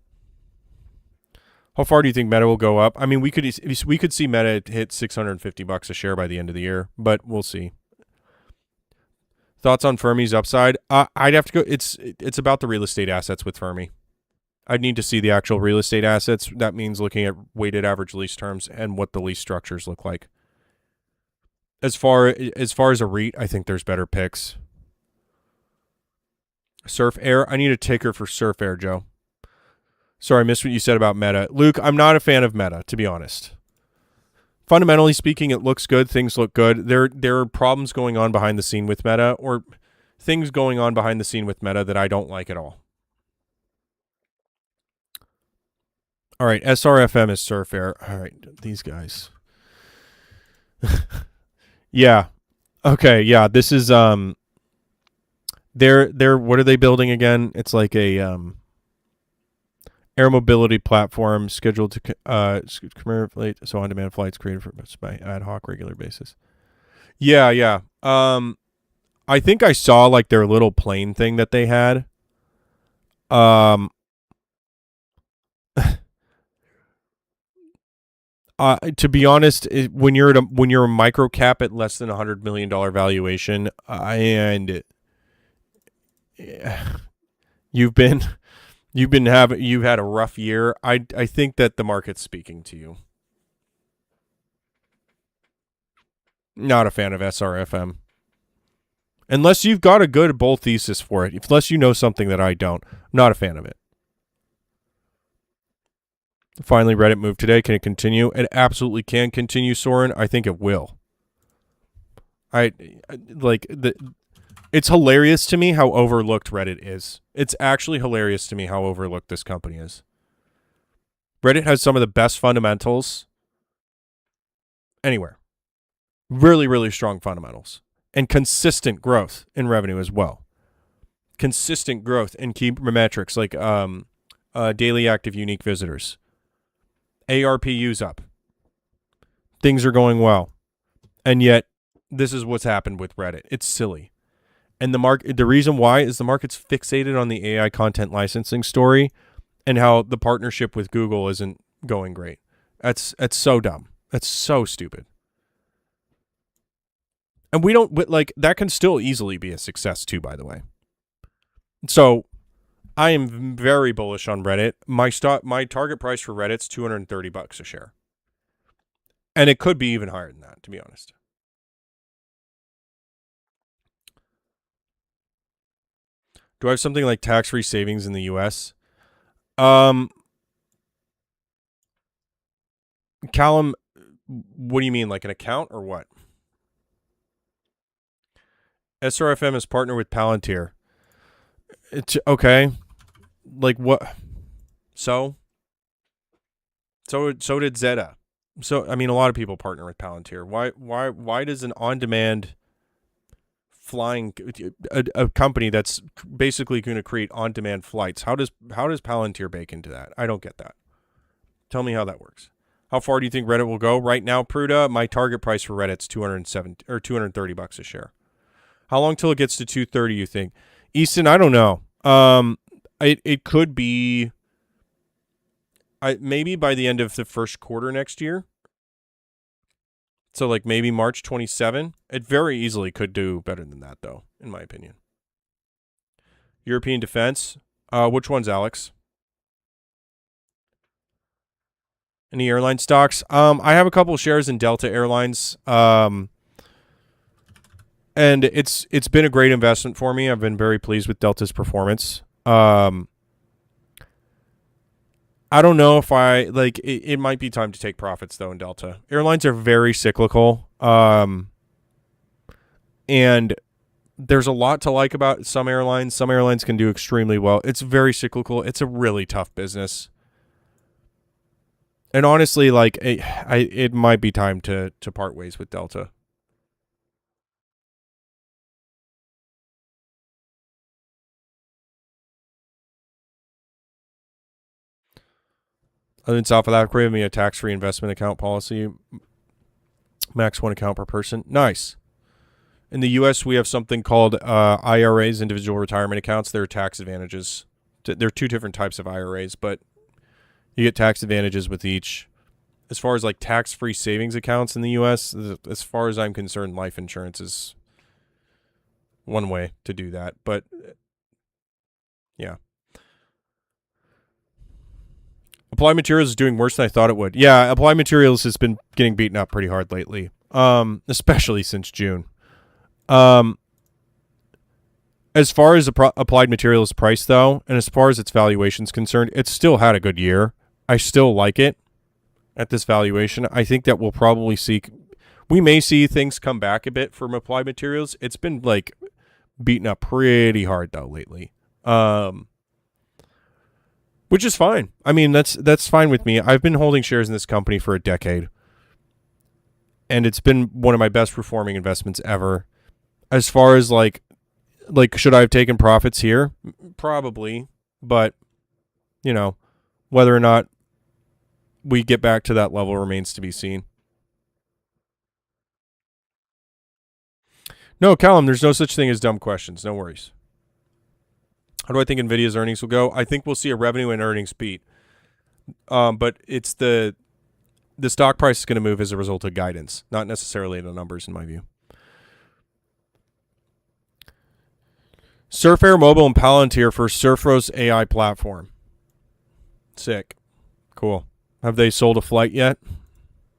How far do you think Meta will go up? I mean, we could see Meta hit $650 a share by the end of the year, but we'll see. Thoughts on Fermi's upside? I'd have to go. It's about the real estate assets with Fermi. I'd need to see the actual real estate assets. That means looking at weighted average lease terms and what the lease structures look like. As far as a REIT, I think there's better picks. Surf Air. I need a ticker for Surf Air, Joe. Sorry, I missed what you said about Meta. Luke, I'm not a fan of Meta, to be honest. Fundamentally speaking, it looks good. Things look good. There are problems going on behind the scene with Meta, or things going on behind the scene with Meta that I don't like at all. All right, SRFM is Surf Air. All right, these guys. Yeah. Okay, yeah, this is they're what are they building again? It's like a air mobility platform scheduled to commercial so on-demand flights created for by ad hoc regular basis. Yeah. I think I saw like their little plane thing that they had. To be honest, when you're a micro cap at less than $100 million valuation, and you've had a rough year, I think that the market's speaking to you. Not a fan of SRFM. Unless you've got a good bull thesis for it, unless you know something that I don't, I'm not a fan of it. Finally, Reddit moved today. Can it continue? It absolutely can continue, Soren. I think it will. It's hilarious to me how overlooked Reddit is. It's actually hilarious to me how overlooked this company is. Reddit has some of the best fundamentals anywhere. Really, really strong fundamentals. And consistent growth in revenue as well. Consistent growth in key metrics like daily active unique visitors. ARPU's up. Things are going well. And yet, this is what's happened with Reddit. It's silly. And the reason why is the market's fixated on the AI content licensing story and how the partnership with Google isn't going great. That's so dumb. That's so stupid. And that can still easily be a success too, by the way. So I am very bullish on Reddit. My target price for Reddit's $230 a share. And it could be even higher than that, to be honest. Do I have something like tax-free savings in the US? Callum, what do you mean, like an account or what? SRFM is partnered with Palantir. It's okay. Like what? So did Zeta. So I mean, a lot of people partner with Palantir. Why does an on-demand flying a company that's basically going to create on-demand flights? How does Palantir bake into that? I don't get that. Tell me how that works. How far do you think Reddit will go? Right now, Pruda, my target price for Reddit's $230 a share. How long till it gets to 230? You think, Easton? I don't know. It could be. Maybe by the end of the first quarter next year. So like maybe March 27. It very easily could do better than that, though, in my opinion. European defense. Which ones, Alex? Any airline stocks? I have a couple of shares in Delta Airlines. And it's been a great investment for me. I've been very pleased with Delta's performance. I don't know if it might be time to take profits though in Delta. Airlines are very cyclical. And there's a lot to like about some airlines. Some airlines can do extremely well. It's very cyclical. It's a really tough business. And honestly, it might be time to part ways with Delta. And then South Africa gave me a tax-free investment account policy. Max one account per person. Nice. In the U.S., we have something called IRAs, individual retirement accounts. There are tax advantages. There are two different types of IRAs, but you get tax advantages with each. As far as like tax-free savings accounts in the U.S., as far as I'm concerned, life insurance is one way to do that. But yeah. Applied Materials is doing worse than I thought it would. Yeah, Applied Materials has been getting beaten up pretty hard lately, especially since June. As far as Applied Materials price, though, and as far as its valuation is concerned, it's still had a good year. I still like it at this valuation. I think that we may see things come back a bit from Applied Materials. It's been like beaten up pretty hard though lately. Which is fine. I mean, that's fine with me. I've been holding shares in this company for a decade, and it's been one of my best performing investments ever. As far as like should I have taken profits here? Probably, but whether or not we get back to that level remains to be seen. No, Callum, there's no such thing as dumb questions. No worries. How do I think NVIDIA's earnings will go? I think we'll see a revenue and earnings beat. But it's the stock price is going to move as a result of guidance, not necessarily the numbers in my view. Surf Air Mobile and Palantir for Surfros AI platform. Sick. Cool. Have they sold a flight yet?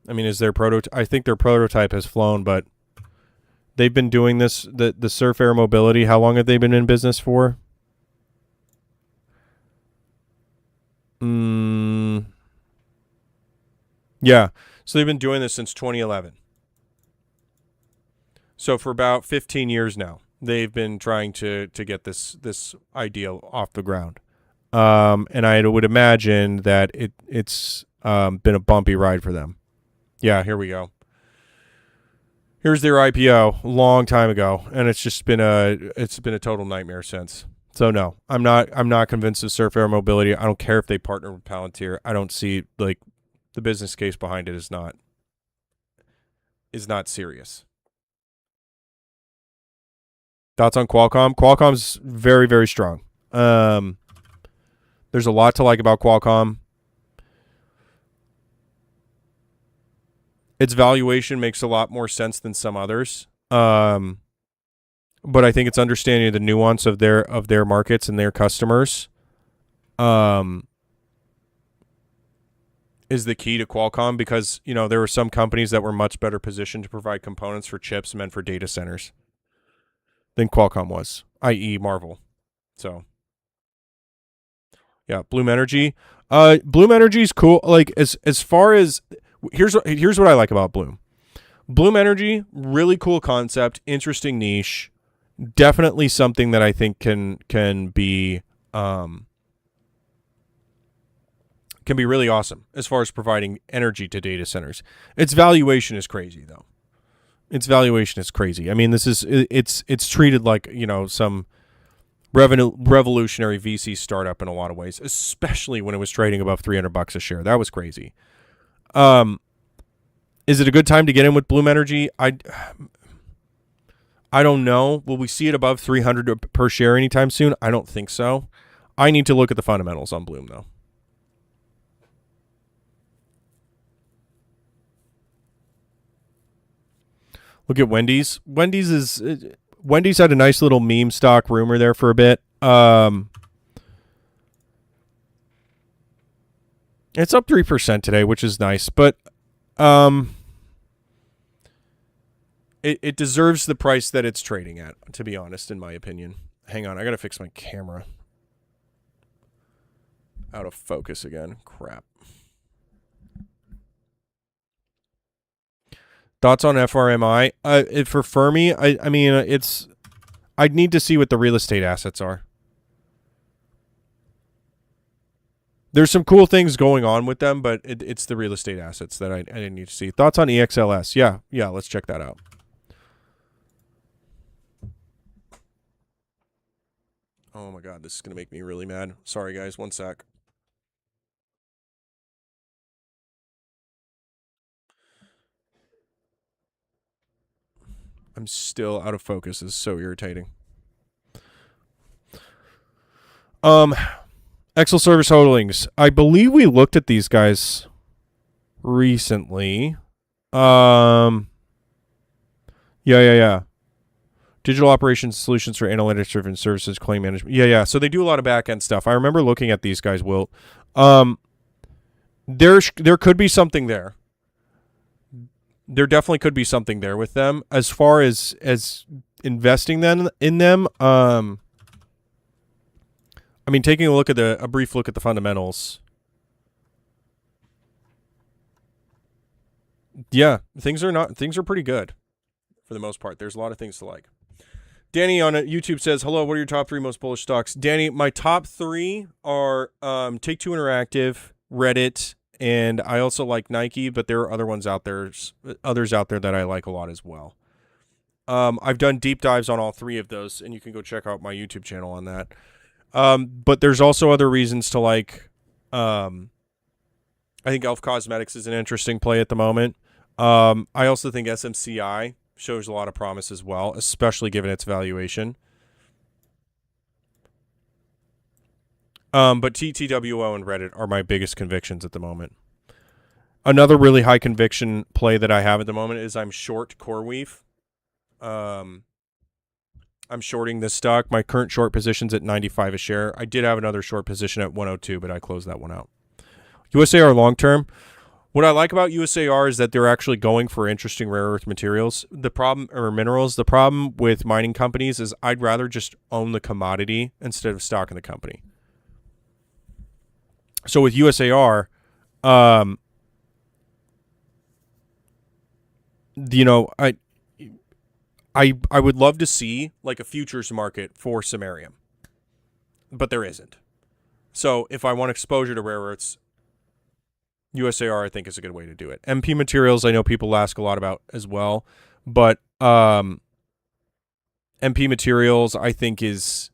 I mean, is their prototype? I think their prototype has flown, but they've been doing this, the Surf Air Mobility. How long have they been in business for? Yeah. So they've been doing this since 2011. So for about 15 years now, they've been trying to get this idea off the ground. And I would imagine that it's been a bumpy ride for them. Yeah, here we go. Here's their IPO a long time ago, and it's just been a total nightmare since. So no, I'm not convinced of Surf Air Mobility. I don't care if they partner with Palantir. I don't see the business case behind it is not serious. Thoughts on Qualcomm? Qualcomm's very, very strong. There's a lot to like about Qualcomm. Its valuation makes a lot more sense than some others. But I think it's understanding the nuance of their markets and their customers is the key to Qualcomm, because there were some companies that were much better positioned to provide components for chips meant for data centers than Qualcomm was, i.e. Marvel. So yeah, Bloom Energy. Bloom Energy is cool. Like as far as here's what I like about Bloom. Bloom Energy, really cool concept, interesting niche. Definitely something that I think can be really awesome as far as providing energy to data centers. Its valuation is crazy though. Its valuation is crazy. I mean, it's treated like, some revolutionary VC startup in a lot of ways, especially when it was trading above $300 a share. That was crazy. Is it a good time to get in with Bloom Energy? I don't know. Will we see it above 300 per share anytime soon? I don't think so. I need to look at the fundamentals on Bloom though. Look at Wendy's. Wendy's had a nice little meme stock rumor there for a bit. It's up 3% today, which is nice, but it deserves the price that it's trading at, to be honest, in my opinion. Hang on, I gotta fix my camera. Out of focus again. Crap. Thoughts on FRMI? For Fermi, I mean, I'd need to see what the real estate assets are. There's some cool things going on with them, but it's the real estate assets that I didn't need to see. Thoughts on EXLS? Yeah, let's check that out. Oh my god, this is going to make me really mad. Sorry, guys. One sec. I'm still out of focus. This is so irritating. Excel Service Holdings. I believe we looked at these guys recently. Yeah. Digital operations solutions for analytics-driven services, claim management. Yeah. So they do a lot of back-end stuff. I remember looking at these guys, Wilt. There could be something there. There definitely could be something there with them. As far as investing in them, I mean, taking a brief look at the fundamentals. Yeah, things are pretty good for the most part. There's a lot of things to like. Danny on YouTube says, hello, what are your top 3 most bullish stocks? Danny, my top 3 are Take-Two Interactive, Reddit, and I also like Nike, but there are others out there that I like a lot as well. I've done deep dives on all 3 of those, and you can go check out my YouTube channel on that. But there's also other reasons to like. I think Elf Cosmetics is an interesting play at the moment. I also think SMCI shows a lot of promise as well, especially given its valuation. But TTWO and Reddit are my biggest convictions at the moment. Another really high conviction play that I have at the moment is I'm short CoreWeave. I'm shorting this stock. My current short position's at 95 a share. I did have another short position at 102, but I closed that one out. USAR long term. What I like about USAR is that they're actually going for interesting rare earth minerals. The problem with mining companies is I'd rather just own the commodity instead of stocking the company. So with USAR, I would love to see like a futures market for samarium, but there isn't. So if I want exposure to rare earths, USAR I think is a good way to do it. MP Materials I know people ask a lot about as well, but MP Materials I think is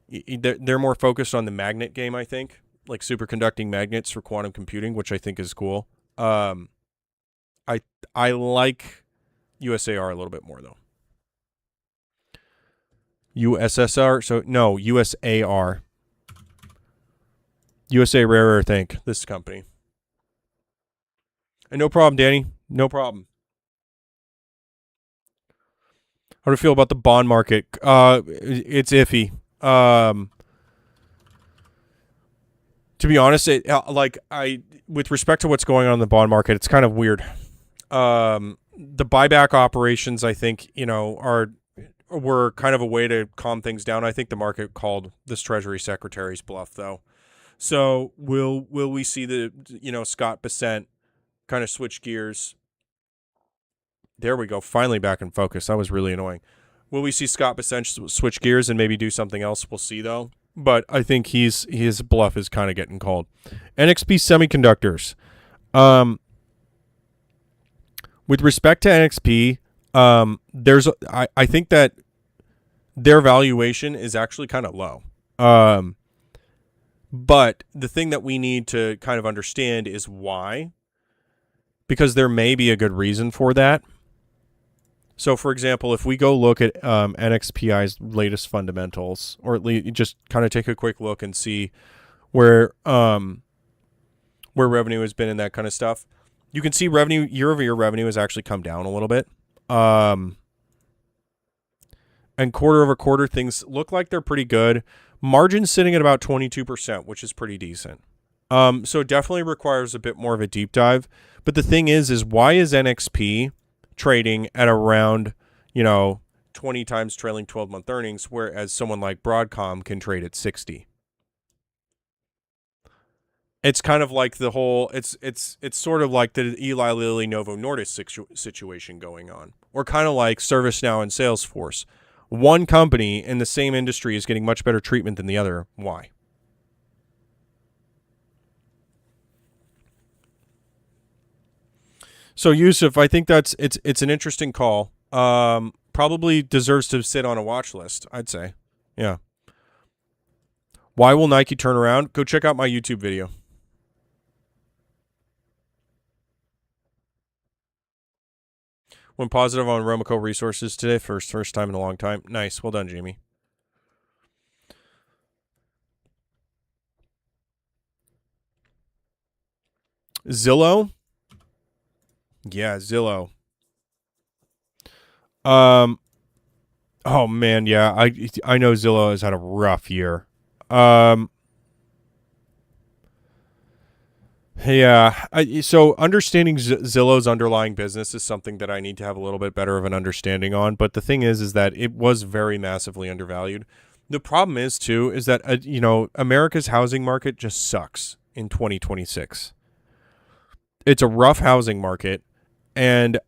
they're more focused on the magnet game, I think, like superconducting magnets for quantum computing, which I think is cool. I like USAR a little bit more though. USSR, so no, USAR. USA Rare Earth Inc., this company. And no problem, Danny. No problem. How do you feel about the bond market? It's iffy. To be honest, with respect to what's going on in the bond market, it's kind of weird. The buyback operations, I think, were kind of a way to calm things down. I think the market called this Treasury Secretary's bluff, though. So will we see the Scott Bessent kind of switch gears? There we go. Finally back in focus. That was really annoying. Will we see Scott Bessent switch gears and maybe do something else? We'll see, though. But I think his bluff is kind of getting called. NXP Semiconductors. With respect to NXP, I think that their valuation is actually kind of low. But the thing that we need to kind of understand is why. Because there may be a good reason for that. So, for example, if we go look at NXPI's latest fundamentals, or at least just kind of take a quick look and see where revenue has been and that kind of stuff, you can see revenue year-over-year revenue has actually come down a little bit. And quarter-over-quarter, things look like they're pretty good. Margin's sitting at about 22%, which is pretty decent. So it definitely requires a bit more of a deep dive. But the thing is why is NXP trading at around, 20 times trailing 12-month earnings, whereas someone like Broadcom can trade at 60? It's kind of like the whole, it's sort of like the Eli Lilly Novo Nordisk situation going on, or kind of like ServiceNow and Salesforce. One company in the same industry is getting much better treatment than the other. Why? So Yusuf, I think it's an interesting call. Probably deserves to sit on a watch list, I'd say. Yeah. Why will Nike turn around? Go check out my YouTube video. Went positive on Romico Resources today, first time in a long time. Nice. Well done, Jamie. Zillow? Yeah, Zillow. Oh man, yeah. I know Zillow has had a rough year. Yeah. So understanding Zillow's underlying business is something that I need to have a little bit better of an understanding on. But the thing is that it was very massively undervalued. The problem is that America's housing market just sucks in 2026. It's a rough housing market, and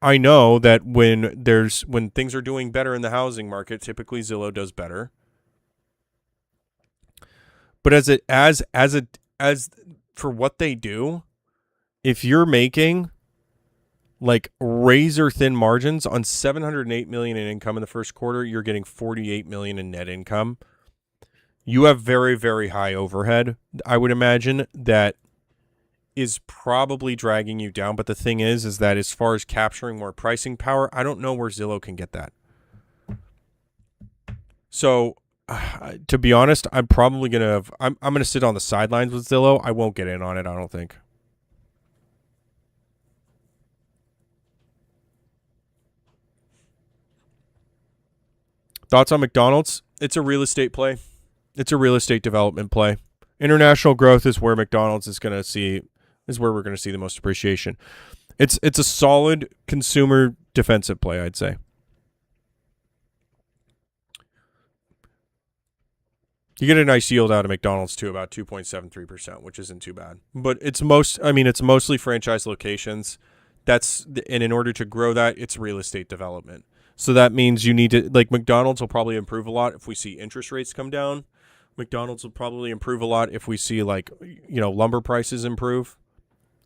I know that when things are doing better in the housing market, typically Zillow does better. But as for what they do, if you're making like razor thin margins on $708 million in income in the first quarter, you're getting $48 million in net income. You have very, very high overhead. I would imagine that is probably dragging you down. But the thing is that as far as capturing more pricing power, I don't know where Zillow can get that. So to be honest, I'm probably I'm gonna sit on the sidelines with Zillow. I won't get in on it, I don't think. Thoughts on McDonald's? It's a real estate play. It's a real estate development play. International growth is where McDonald's is where we're going to see the most appreciation. It's a solid consumer defensive play, I'd say. You get a nice yield out of McDonald's too, about 2.73%, which isn't too bad. But it's mostly franchise locations. And in order to grow that, it's real estate development. So that means you need to, like, McDonald's will probably improve a lot if we see interest rates come down. McDonald's will probably improve a lot if we see, like, lumber prices improve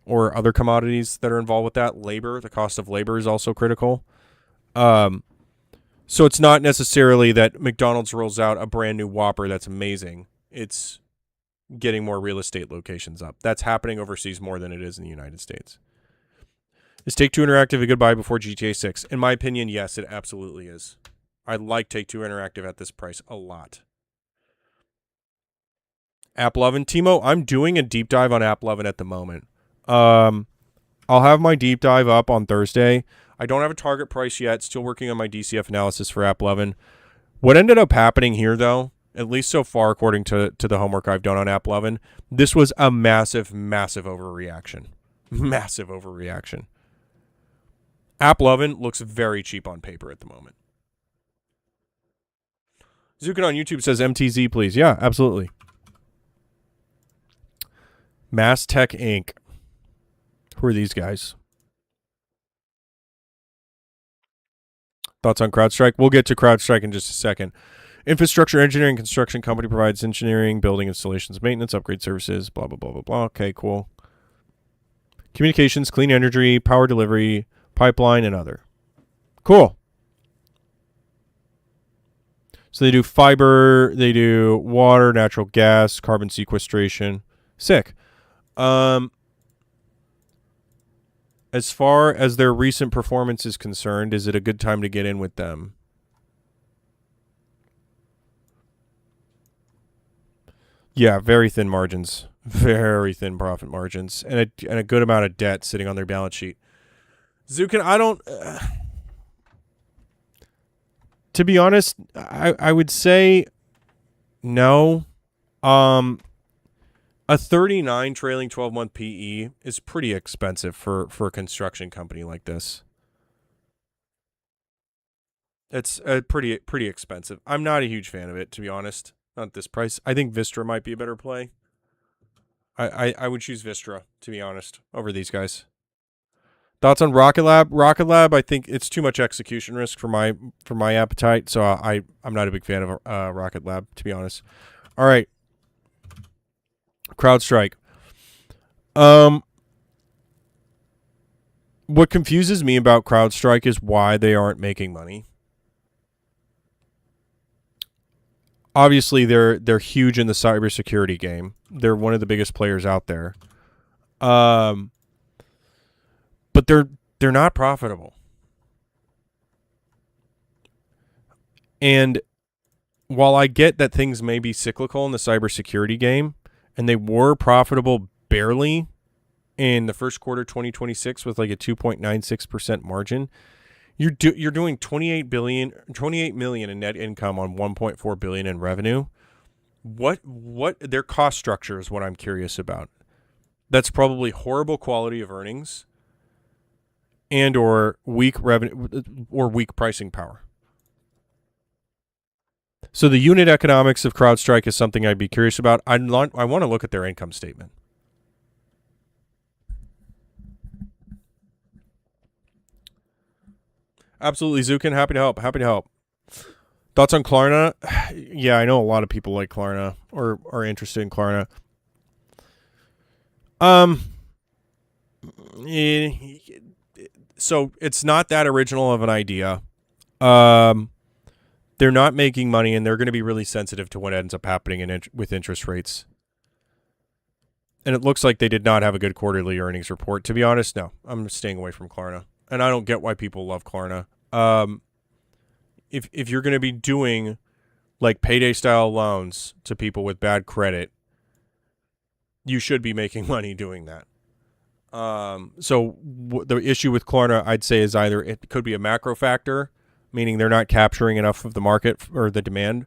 or other commodities that are involved with that. Labor, the cost of labor is also critical. So it's not necessarily that McDonald's rolls out a brand new Whopper that's amazing. It's getting more real estate locations up. That's happening overseas more than it is in the United States. Is Take-Two Interactive a good buy before GTA 6? In my opinion, yes, it absolutely is. I like Take-Two Interactive at this price a lot. AppLovin. Timo, I'm doing a deep dive on AppLovin at the moment. I'll have my deep dive up on Thursday. I don't have a target price yet. Still working on my DCF analysis for AppLovin. What ended up happening here, though, at least so far, according to the homework I've done on AppLovin, this was a massive, massive overreaction. Massive overreaction. AppLovin looks very cheap on paper at the moment. Zukin on YouTube says MTZ, please. Yeah, absolutely. Mass Tech Inc. Who are these guys? Thoughts on CrowdStrike? We'll get to CrowdStrike in just a second. Infrastructure engineering construction company provides engineering, building installations, maintenance, upgrade services, blah, blah, blah, blah, blah. Okay, cool. Communications, clean energy, power delivery, pipeline, and other. Cool. So they do fiber, they do water, natural gas, carbon sequestration. Sick. As far as their recent performance is concerned, is it a good time to get in with them? Yeah, very thin margins. Very thin profit margins. And a good amount of debt sitting on their balance sheet. Zukin, I don't... to be honest, I would say no. A 39 trailing 12-month PE is pretty expensive for a construction company like this. It's pretty expensive. I'm not a huge fan of it, to be honest. Not at this price. I think Vistra might be a better play. I would choose Vistra, to be honest, over these guys. Thoughts on Rocket Lab? Rocket Lab, I think it's too much execution risk for my appetite, so I'm not a big fan of Rocket Lab, to be honest. All right. CrowdStrike. What confuses me about CrowdStrike is why they aren't making money. Obviously, they're huge in the cybersecurity game. They're one of the biggest players out there. But they're not profitable. And while I get that things may be cyclical in the cybersecurity game, and they were profitable barely in the first quarter 2026 with like a 2.96% margin, you're doing 28 million in net income on 1.4 billion in revenue. What their cost structure is what I'm curious about. That's probably horrible quality of earnings and or weak revenue or weak pricing power. So the unit economics of CrowdStrike is something I'd be curious about. I want to look at their income statement. Absolutely, Zukin. Happy to help. Thoughts on Klarna? Yeah, I know a lot of people like Klarna or are interested in Klarna. So it's not that original of an idea. They're not making money, and they're going to be really sensitive to what ends up happening with interest rates. And it looks like they did not have a good quarterly earnings report. To be honest, no. I'm staying away from Klarna. And I don't get why people love Klarna. If you're going to be doing like payday-style loans to people with bad credit, you should be making money doing that. So the issue with Klarna, I'd say, is either it could be a macro factor, meaning they're not capturing enough of the market or the demand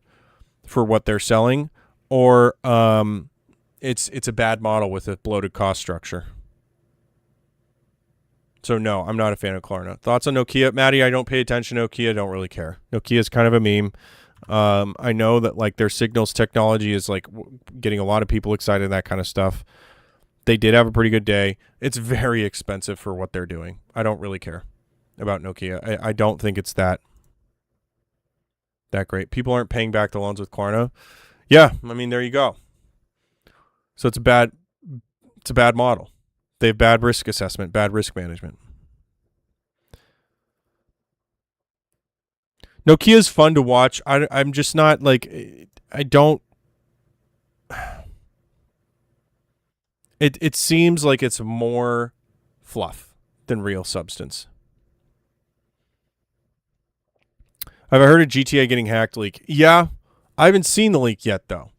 for what they're selling, or it's a bad model with a bloated cost structure. So no, I'm not a fan of Klarna. Thoughts on Nokia? Maddie, I don't pay attention to Nokia. Don't really care. Nokia is kind of a meme. I know that like their signals technology is like getting a lot of people excited and that kind of stuff. They did have a pretty good day. It's very expensive for what they're doing. I don't really care about Nokia. I don't think it's that great. People aren't paying back the loans with Klarna. Yeah, I mean, there you go. So it's a bad model. They have bad risk assessment, bad risk management. Nokia's fun to watch. I'm just not like, I don't. It seems like it's more fluff than real substance. Have I heard of GTA getting hacked leak? Yeah, I haven't seen the leak yet though.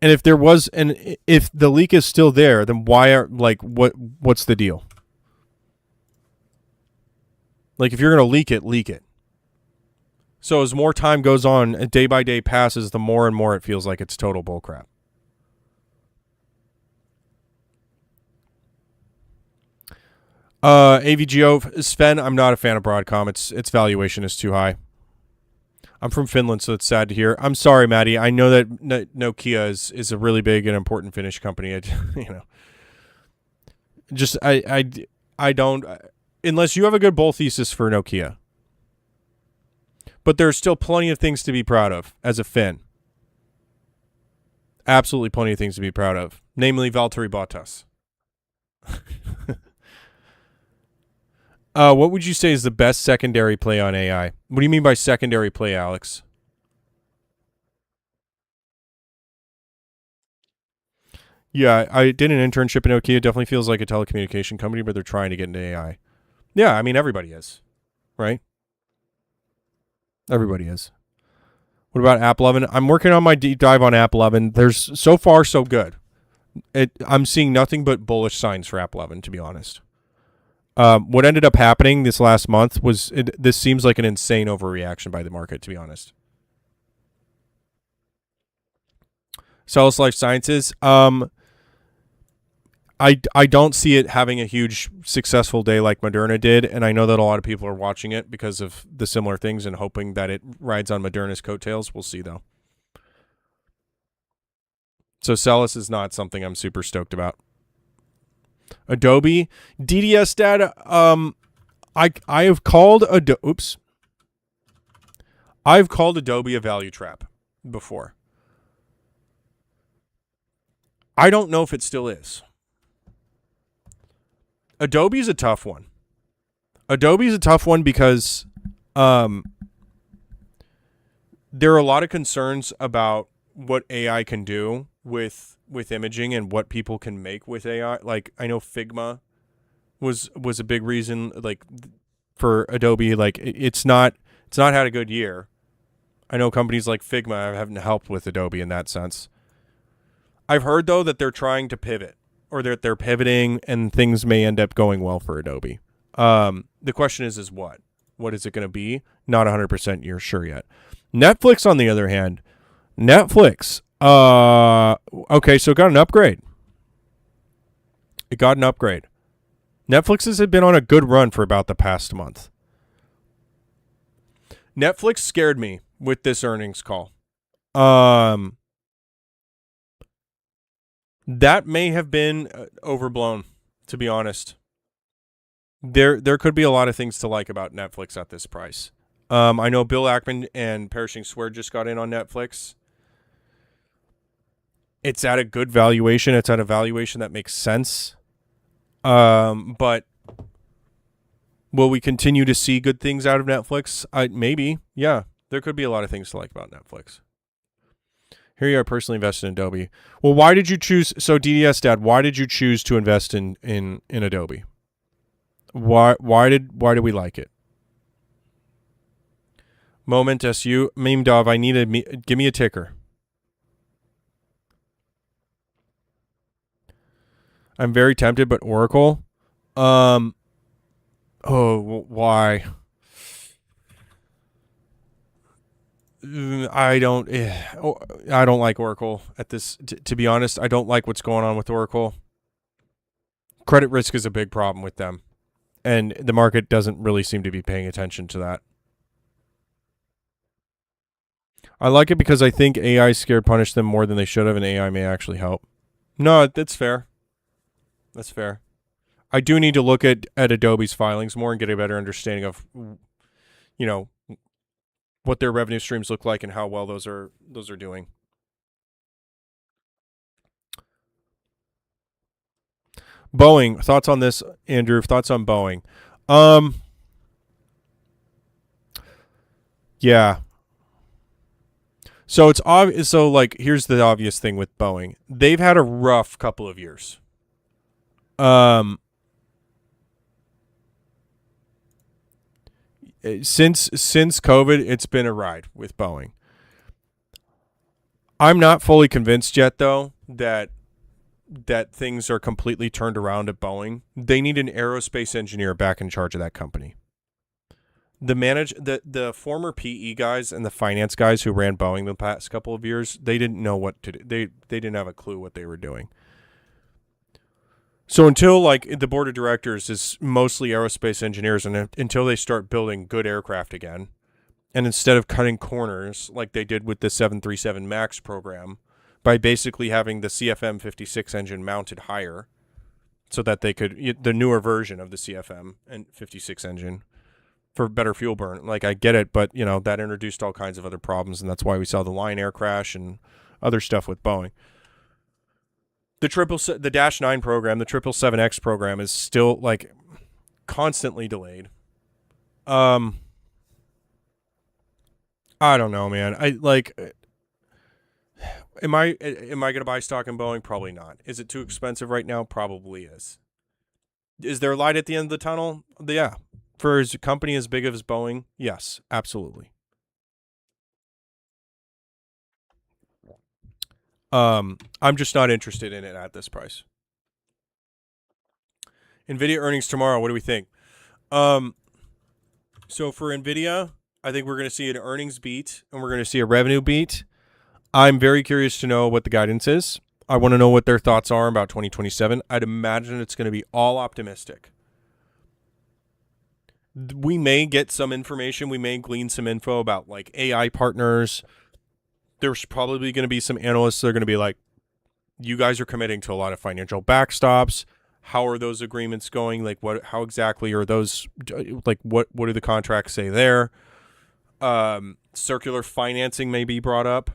And if there was, and if the leak is still there, then why are what's the deal? Like if you're gonna leak it. So as more time goes on, day by day passes, the more and more it feels like it's total bullcrap. AVGO Sven, I'm not a fan of Broadcom. Its valuation is too high. I'm from Finland, so it's sad to hear. I'm sorry, Maddie. I know that Nokia is a really big and important Finnish company. I don't, unless you have a good bull thesis for Nokia. But there's still plenty of things to be proud of as a Finn. Absolutely plenty of things to be proud of, namely Valtteri Bottas. What would you say is the best secondary play on AI? What do you mean by secondary play, Alex? Yeah, I did an internship in Nokia. It definitely feels like a telecommunication company, but they're trying to get into AI. Yeah, I mean, everybody is, right? Everybody is. What about App 11? I'm working on my deep dive on App 11. There's so far so good. I'm seeing nothing but bullish signs for App 11, to be honest. What ended up happening this last month was this seems like an insane overreaction by the market, to be honest. Cellus Life Sciences. I don't see it having a huge successful day like Moderna did, and I know that a lot of people are watching it because of the similar things and hoping that it rides on Moderna's coattails. We'll see, though. So Cellus is not something I'm super stoked about. Adobe DDS data. I have called I've called Adobe a value trap before. I don't know if it still is. Adobe's a tough one. Adobe's a tough one because there are a lot of concerns about what AI can do with imaging and what people can make with AI. Like, I know Figma was a big reason, like, for Adobe. Like, it's not had a good year. I know companies like Figma haven't helped with Adobe in that sense. I've heard, though, that they're trying to pivot, or they're pivoting, and things may end up going well for Adobe. The question is what? What is it going to be? Not 100% sure yet. Netflix, on the other hand, okay, so it got an upgrade. Netflix has been on a good run for about the past month. Netflix scared me with this earnings call. That may have been overblown, to be honest. There could be a lot of things to like about Netflix at this price. I know Bill Ackman and Perishing Square just got in on Netflix. It's at a good valuation. It's at a valuation that makes sense. But will we continue to see good things out of Netflix? Maybe. Yeah, there could be a lot of things to like about Netflix. Here you are personally invested in Adobe. Well, why did you choose? So DDS Dad, why did you choose to invest in Adobe? Why did we like it? Moment SU Meme Dove, give me a ticker. I'm very tempted, but Oracle. Why? I don't like Oracle at this. To be honest, I don't like what's going on with Oracle. Credit risk is a big problem with them, and the market doesn't really seem to be paying attention to that. I like it because I think AI scared punished them more than they should have, and AI may actually help. No, that's fair. That's fair. I do need to look at Adobe's filings more and get a better understanding of, what their revenue streams look like and how well those are doing. Boeing, thoughts on this, Andrew? Thoughts on Boeing? Yeah. So it's obvious. So, like, here's the obvious thing with Boeing. They've had a rough couple of years. Since COVID, it's been a ride with Boeing. I'm not fully convinced yet, though, that things are completely turned around at Boeing. They need an aerospace engineer back in charge of that company. The former PE guys and the finance guys who ran Boeing the past couple of years, they didn't know what to do. They didn't have a clue what they were doing. So until, like, the board of directors is mostly aerospace engineers, and until they start building good aircraft again, and instead of cutting corners like they did with the 737 MAX program by basically having the CFM56 engine mounted higher so that they could, the newer version of the CFM and 56 engine, for better fuel burn. Like, I get it, but that introduced all kinds of other problems, and that's why we saw the Lion Air crash and other stuff with Boeing. The Dash 9 program, the 777X program is still like constantly delayed. I don't know, man. Am I going to buy stock in Boeing? Probably not. Is it too expensive right now? Probably is. Is there light at the end of the tunnel? Yeah. For a company as big as Boeing, yes, absolutely. I'm just not interested in it at this price. NVIDIA earnings tomorrow. What do we think? So for NVIDIA, I think we're going to see an earnings beat and we're going to see a revenue beat. I'm very curious to know what the guidance is. I want to know what their thoughts are about 2027. I'd imagine it's going to be all optimistic. We may get some information. We may glean some info about like AI partners. There's probably going to be some analysts that are going to be like, you guys are committing to a lot of financial backstops. How are those agreements going? Like, how exactly are those? Like, what do the contracts say there? Circular financing may be brought up.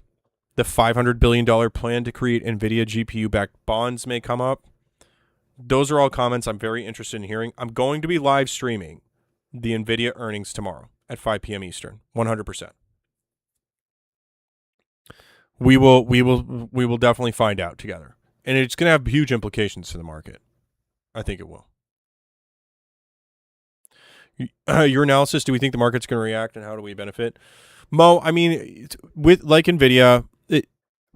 The $500 billion plan to create NVIDIA GPU-backed bonds may come up. Those are all comments I'm very interested in hearing. I'm going to be live streaming the NVIDIA earnings tomorrow at 5 p.m. Eastern, 100%. We will definitely find out together. And it's going to have huge implications to the market. I think it will. Your analysis, do we think the market's going to react and how do we benefit? Mo, I mean, with like NVIDIA,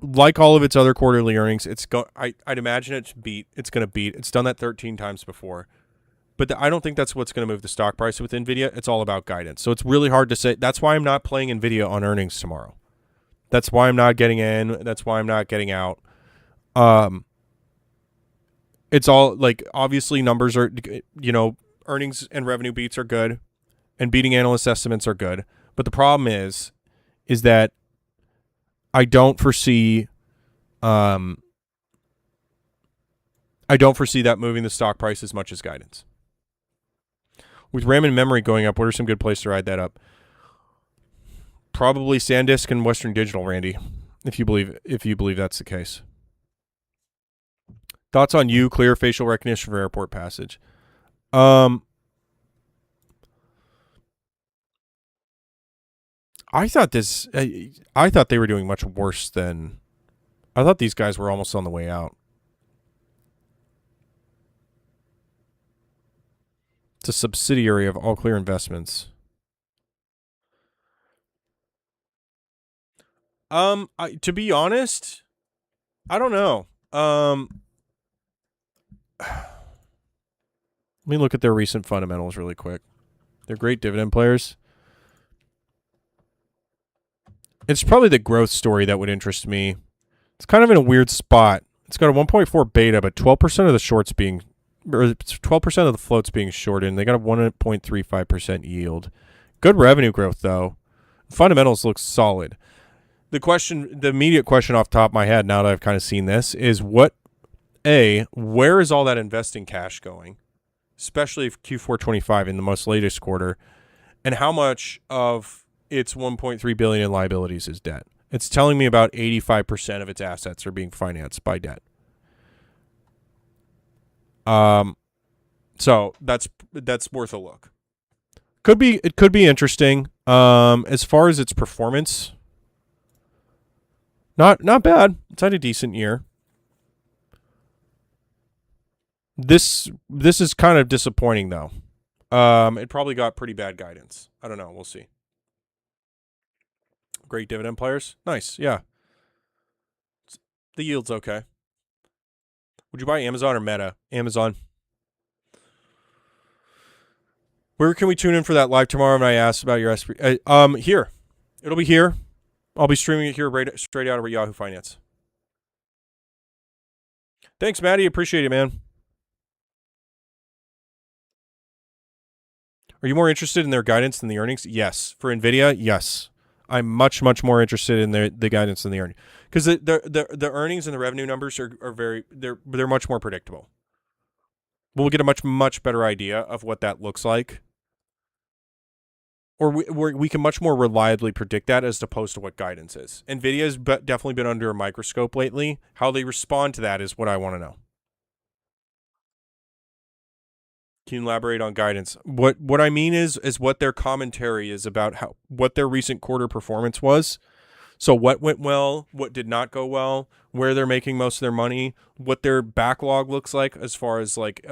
like all of its other quarterly earnings, I'd imagine it's going to beat. It's done that 13 times before. But I don't think that's what's going to move the stock price with NVIDIA. It's all about guidance. So it's really hard to say. That's why I'm not playing NVIDIA on earnings tomorrow. That's why I'm not getting in. That's why I'm not getting out. It's all like, obviously numbers are, earnings and revenue beats are good and beating analyst estimates are good. But the problem is that I don't foresee that moving the stock price as much as guidance. With RAM and memory going up, what are some good places to ride that up? Probably SanDisk and Western Digital, Randy, if you believe that's the case. Thoughts on clear facial recognition for airport passage? I thought they were doing much worse than. I thought these guys were almost on the way out. It's a subsidiary of All Clear Investments. To be honest, I don't know. Let me look at their recent fundamentals really quick. They're great dividend players. It's probably the growth story that would interest me. It's kind of in a weird spot. It's got a 1.4 beta, but 12% of the shorts being, or 12% of the floats being shorted, and they got a 1.35% yield. Good revenue growth, though. Fundamentals look solid. The immediate question off the top of my head, now that I've kind of seen this, is where is all that investing cash going? Especially if Q4 25 in the most latest quarter, and how much of its 1.3 billion in liabilities is debt? It's telling me about 85% of its assets are being financed by debt. So that's worth a look. It could be interesting. As far as its performance, not bad. It's had a decent year. This is kind of disappointing though. It probably got pretty bad guidance. I don't know. We'll see. Great dividend players. Nice. Yeah. The yield's okay. Would you buy Amazon or Meta? Amazon. Where can we tune in for that live tomorrow? And I asked about your SP. Here. It'll be here. I'll be streaming it here straight out of Yahoo Finance. Thanks, Maddie. Appreciate it, man. Are you more interested in their guidance than the earnings? Yes. For NVIDIA, yes. I'm much, much more interested in the guidance than the earnings. Because the earnings and the revenue numbers they're much more predictable. We'll get a much, much better idea of what that looks like or we can much more reliably predict that as opposed to what guidance is. NVIDIA has definitely been under a microscope lately. How they respond to that is what I want to know. Can you elaborate on guidance? What I mean is what their commentary is about, what their recent quarter performance was. So what went well, what did not go well, where they're making most of their money, what their backlog looks like as far as like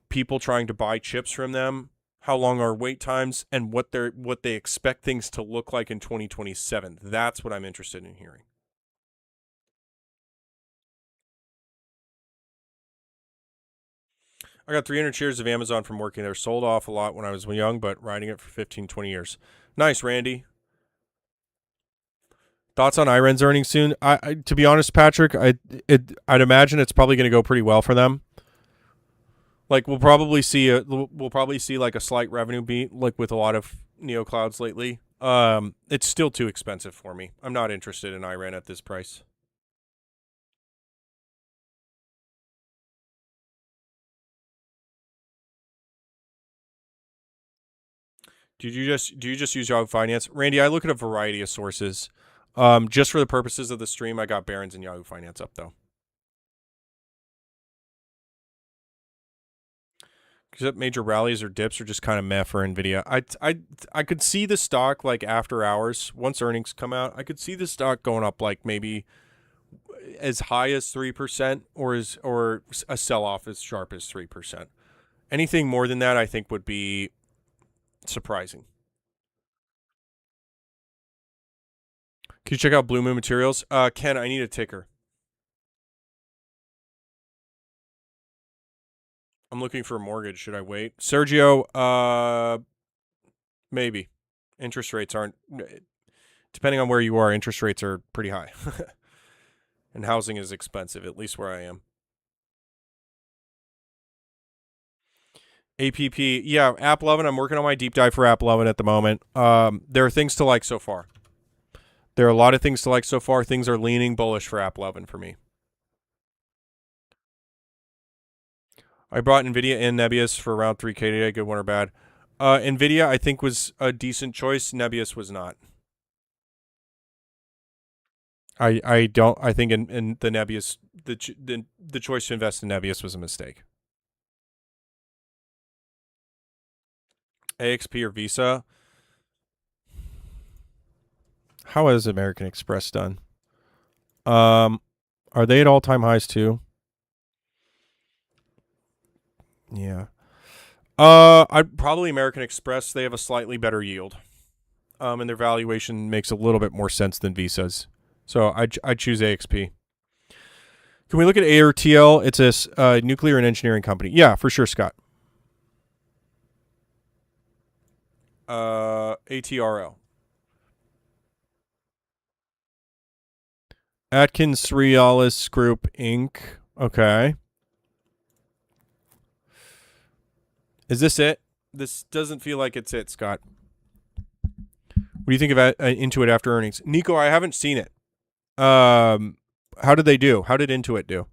people trying to buy chips from them, how long are wait times, and what they expect things to look like in 2027. That's what I'm interested in hearing. I got 300 shares of Amazon from working there. Sold off a lot when I was young, but riding it for 15, 20 years. Nice, Randy. Thoughts on IREN's earnings soon? I to be honest, Patrick, I'd imagine it's probably going to go pretty well for them. Like we'll probably see like a slight revenue beat, like with a lot of neoclouds lately. It's still too expensive for me. I'm not interested in IREN at this price. Do you just use Yahoo Finance, Randy? I look at a variety of sources. Just for the purposes of the stream, I got Barron's and Yahoo Finance up though. Except major rallies or dips are just kind of meh for Nvidia. I could see the stock like after hours, once earnings come out, I could see the stock going up like maybe as high as 3% or a sell off as sharp as 3%. Anything more than that, I think, would be surprising. Can you check out Blue Moon Materials? Ken, I need a ticker. I'm looking for a mortgage. Should I wait? Sergio, maybe. Interest rates aren't, depending on where you are, interest rates are pretty high. And housing is expensive, at least where I am. APP, yeah, App11. I'm working on my deep dive for App11 at the moment. There are things to like so far. There are a lot of things to like so far. Things are leaning bullish for App11 for me. I bought NVIDIA and Nebius for around 3K today. Good one or bad? NVIDIA, I think, was a decent choice. Nebius was not. I think in the Nebius, the choice to invest in Nebius was a mistake. AXP or Visa? How has American Express done? Are they at all-time highs too? Yeah. I'd probably American Express. They have a slightly better yield. And their valuation makes a little bit more sense than Visa's. So I'd choose AXP. Can we look at ARTL? It's a nuclear and engineering company. Yeah, for sure, Scott. ATRL. Atkins Realis Group Inc. Okay. Is this it? This doesn't feel like it's it, Scott. What do you think of Intuit after earnings? Nico, I haven't seen it. How did they do? How did Intuit do?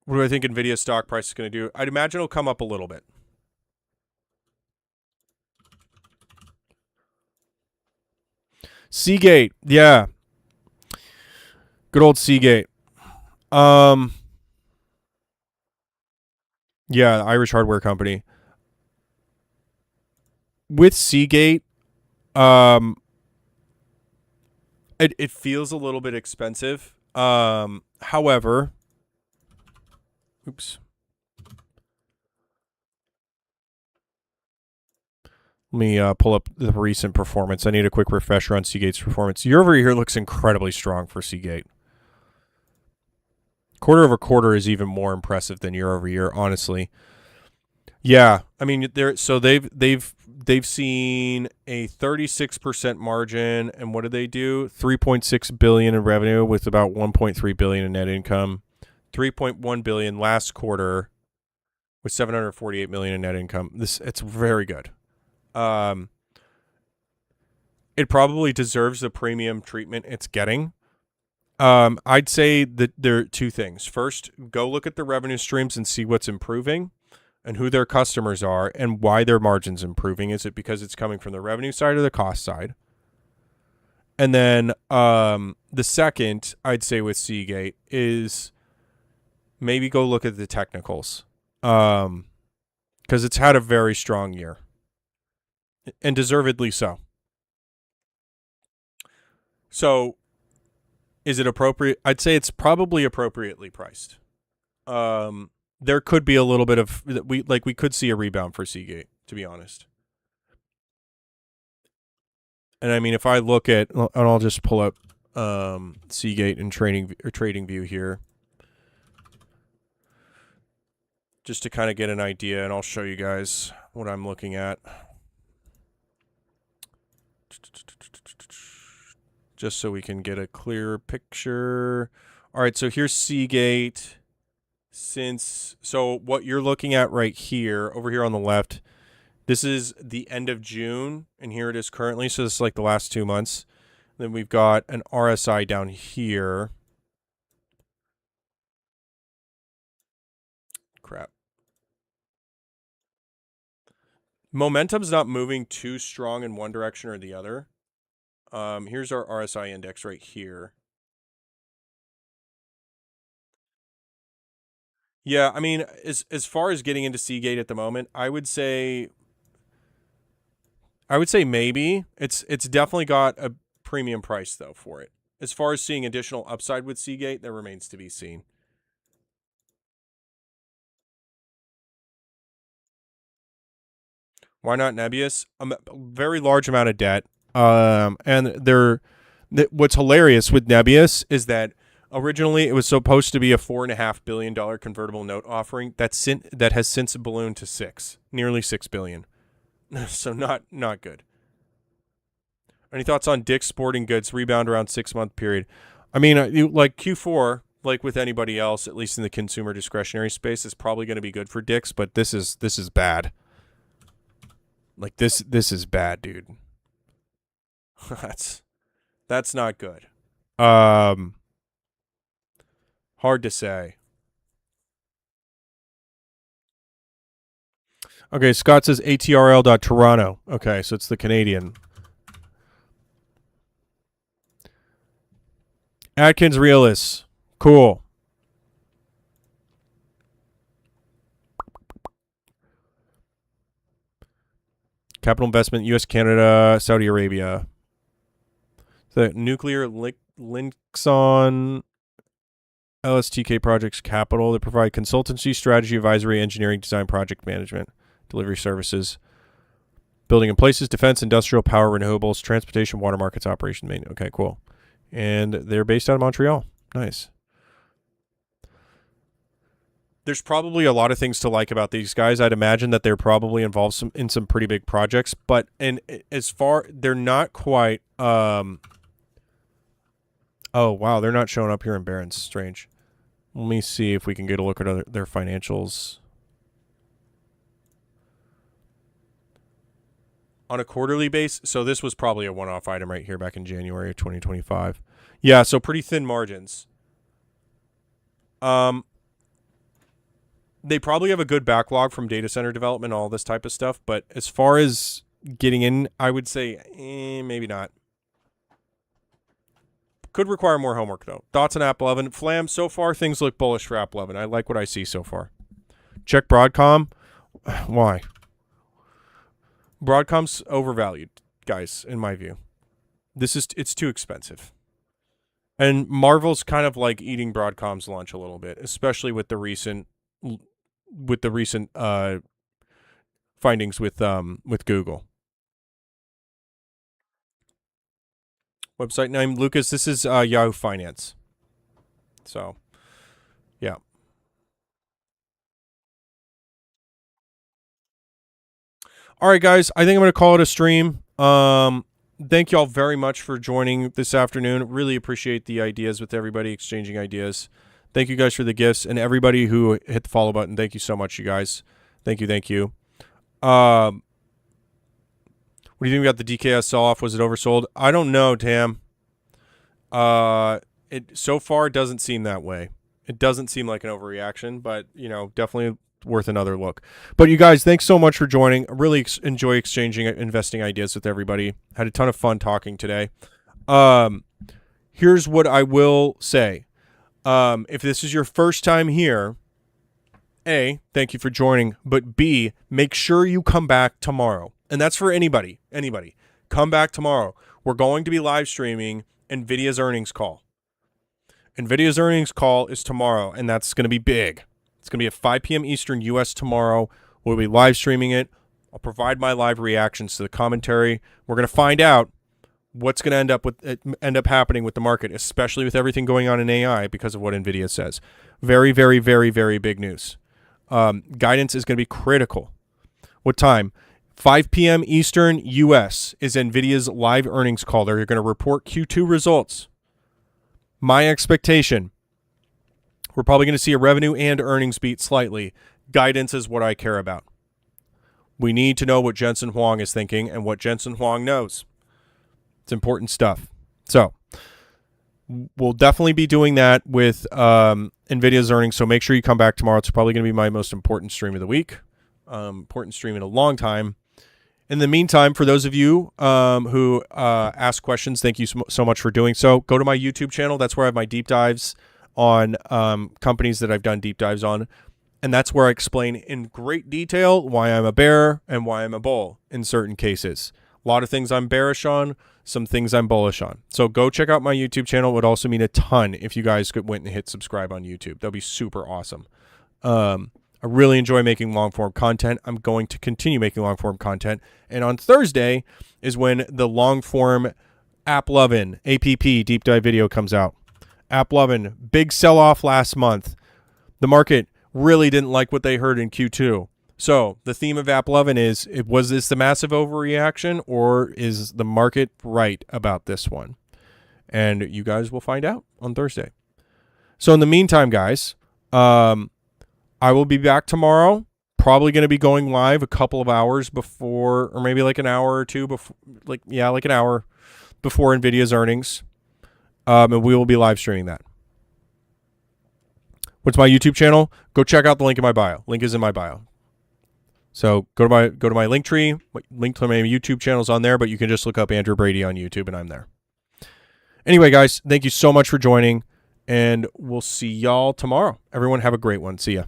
What do I think NVIDIA stock price is going to do? I'd imagine it'll come up a little bit. Seagate, yeah. Good old Seagate. Yeah, Irish hardware company. With Seagate, it feels a little bit expensive. However, oops. Let me pull up the recent performance. I need a quick refresher on Seagate's performance. Year over year looks incredibly strong for Seagate. Quarter over quarter is even more impressive than year over year, honestly. Yeah, I mean, they've seen a 36% margin, and what did they do? $3.6 billion in revenue with about $1.3 billion in net income. $3.1 billion last quarter with $748 million in net income. It's very good. It probably deserves the premium treatment it's getting. I'd say that there are two things. First, go look at the revenue streams and see what's improving and who their customers are and why their margin's improving. Is it because it's coming from the revenue side or the cost side? And then the second, I'd say with Seagate is maybe go look at the technicals, because it's had a very strong year, and deservedly so. So is it appropriate? I'd say it's probably appropriately priced. There could be a little bit of we could see a rebound for Seagate, to be honest. And I mean, if I look at, and I'll just pull up Seagate and trading view here, just to kind of get an idea, and I'll show you guys what I'm looking at, just so we can get a clearer picture. All right, so here's Seagate. So what you're looking at right here, over here on the left, this is the end of June, and here it is currently. So this is like the last 2 months. Then we've got an RSI down here. Crap. Momentum's not moving too strong in one direction or the other. Here's our RSI index right here. Yeah, I mean, as far as getting into Seagate at the moment, I would say maybe. It's definitely got a premium price though for it. As far as seeing additional upside with Seagate, that remains to be seen. Why not Nebius? A very large amount of debt. And what's hilarious with Nebius is that originally it was supposed to be a $4.5 billion convertible note offering that has since ballooned to nearly $6 billion. So not good. Any thoughts on Dick's Sporting Goods rebound around 6-month period? I mean, like Q4, like with anybody else, at least in the consumer discretionary space, is probably going to be good for Dick's, but this is bad. Like this is bad, dude. That's not good. Hard to say. Okay, Scott says ATRL.Toronto. Okay, so it's the Canadian. Atkins Realis. Cool. Capital investment, U.S., Canada, Saudi Arabia. The nuclear Linxon LSTK Projects Capital. They provide consultancy, strategy, advisory, engineering, design, project management, delivery services, building in places, defense, industrial, power, renewables, transportation, water markets, operation, maintenance. Okay, cool. And they're based out of Montreal. Nice. There's probably a lot of things to like about these guys. I'd imagine that they're probably involved in some pretty big projects, but they're not quite. Oh wow, they're not showing up here in Barron's. Strange. Let me see if we can get a look at their financials on a quarterly base. So this was probably a one-off item right here back in January of 2025. Yeah, so pretty thin margins. They probably have a good backlog from data center development, all this type of stuff. But as far as getting in, I would say maybe not. Could require more homework, though. Thoughts on App 11? Flam, so far things look bullish for App 11. I like what I see so far. Check Broadcom. Why? Broadcom's overvalued, guys, in my view. It's too expensive. And Marvel's kind of like eating Broadcom's lunch a little bit, especially with the recent findings with Google. Website name, Lucas. This is Yahoo Finance. So, yeah. All right, guys. I think I'm going to call it a stream. Thank y'all very much for joining this afternoon. Really appreciate the ideas with everybody, exchanging ideas. Thank you guys for the gifts, and everybody who hit the follow button. Thank you so much, you guys. Thank you. What do you think about the DKS sell-off? Was it oversold? I don't know, Tam. It so far doesn't seem that way. It doesn't seem like an overreaction, but definitely worth another look. But you guys, thanks so much for joining. I really enjoy exchanging investing ideas with everybody. Had a ton of fun talking today. Here's what I will say. If this is your first time here, A, thank you for joining, but B, make sure you come back tomorrow. And that's for anybody. Come back tomorrow. We're going to be live streaming NVIDIA's earnings call. NVIDIA's earnings call is tomorrow, and that's going to be big. It's going to be at 5 p.m. Eastern U.S. tomorrow. We'll be live streaming it. I'll provide my live reactions to the commentary. We're going to find out what's going to end up happening with the market, especially with everything going on in AI because of what NVIDIA says. Very, very, very, very big news. Guidance is going to be critical. What time? 5 p.m. Eastern U.S. is NVIDIA's live earnings call. They're going to report Q2 results. My expectation, we're probably going to see a revenue and earnings beat slightly. Guidance is what I care about. We need to know what Jensen Huang is thinking and what Jensen Huang knows. It's important stuff. So we'll definitely be doing that with NVIDIA's earnings, so make sure you come back tomorrow. It's probably going to be my most important stream of the week. Important stream in a long time. In the meantime, for those of you who ask questions, thank you so much for doing so. Go to my YouTube channel. That's where I have my deep dives on companies that I've done deep dives on. And that's where I explain in great detail why I'm a bear and why I'm a bull in certain cases. A lot of things I'm bearish on, some things I'm bullish on. So go check out my YouTube channel. It would also mean a ton if you guys went and hit subscribe on YouTube. That'd be super awesome. I really enjoy making long-form content. I'm going to continue making long-form content. And on Thursday is when the long-form AppLovin, APP deep dive video comes out. AppLovin, big sell-off last month. The market really didn't like what they heard in Q2. So the theme of AppLovin is, was this the massive overreaction, or is the market right about this one? And you guys will find out on Thursday. So in the meantime, guys, I will be back tomorrow. Probably going to be going live a couple of hours before, or maybe like an hour or two before, like an hour before NVIDIA's earnings. And we will be live streaming that. What's my YouTube channel? Go check out the link in my bio. Link is in my bio. So go to my link tree. Link to my YouTube channel's on there, but you can just look up Andrew Brady on YouTube and I'm there. Anyway, guys, thank you so much for joining, and we'll see y'all tomorrow. Everyone have a great one. See ya.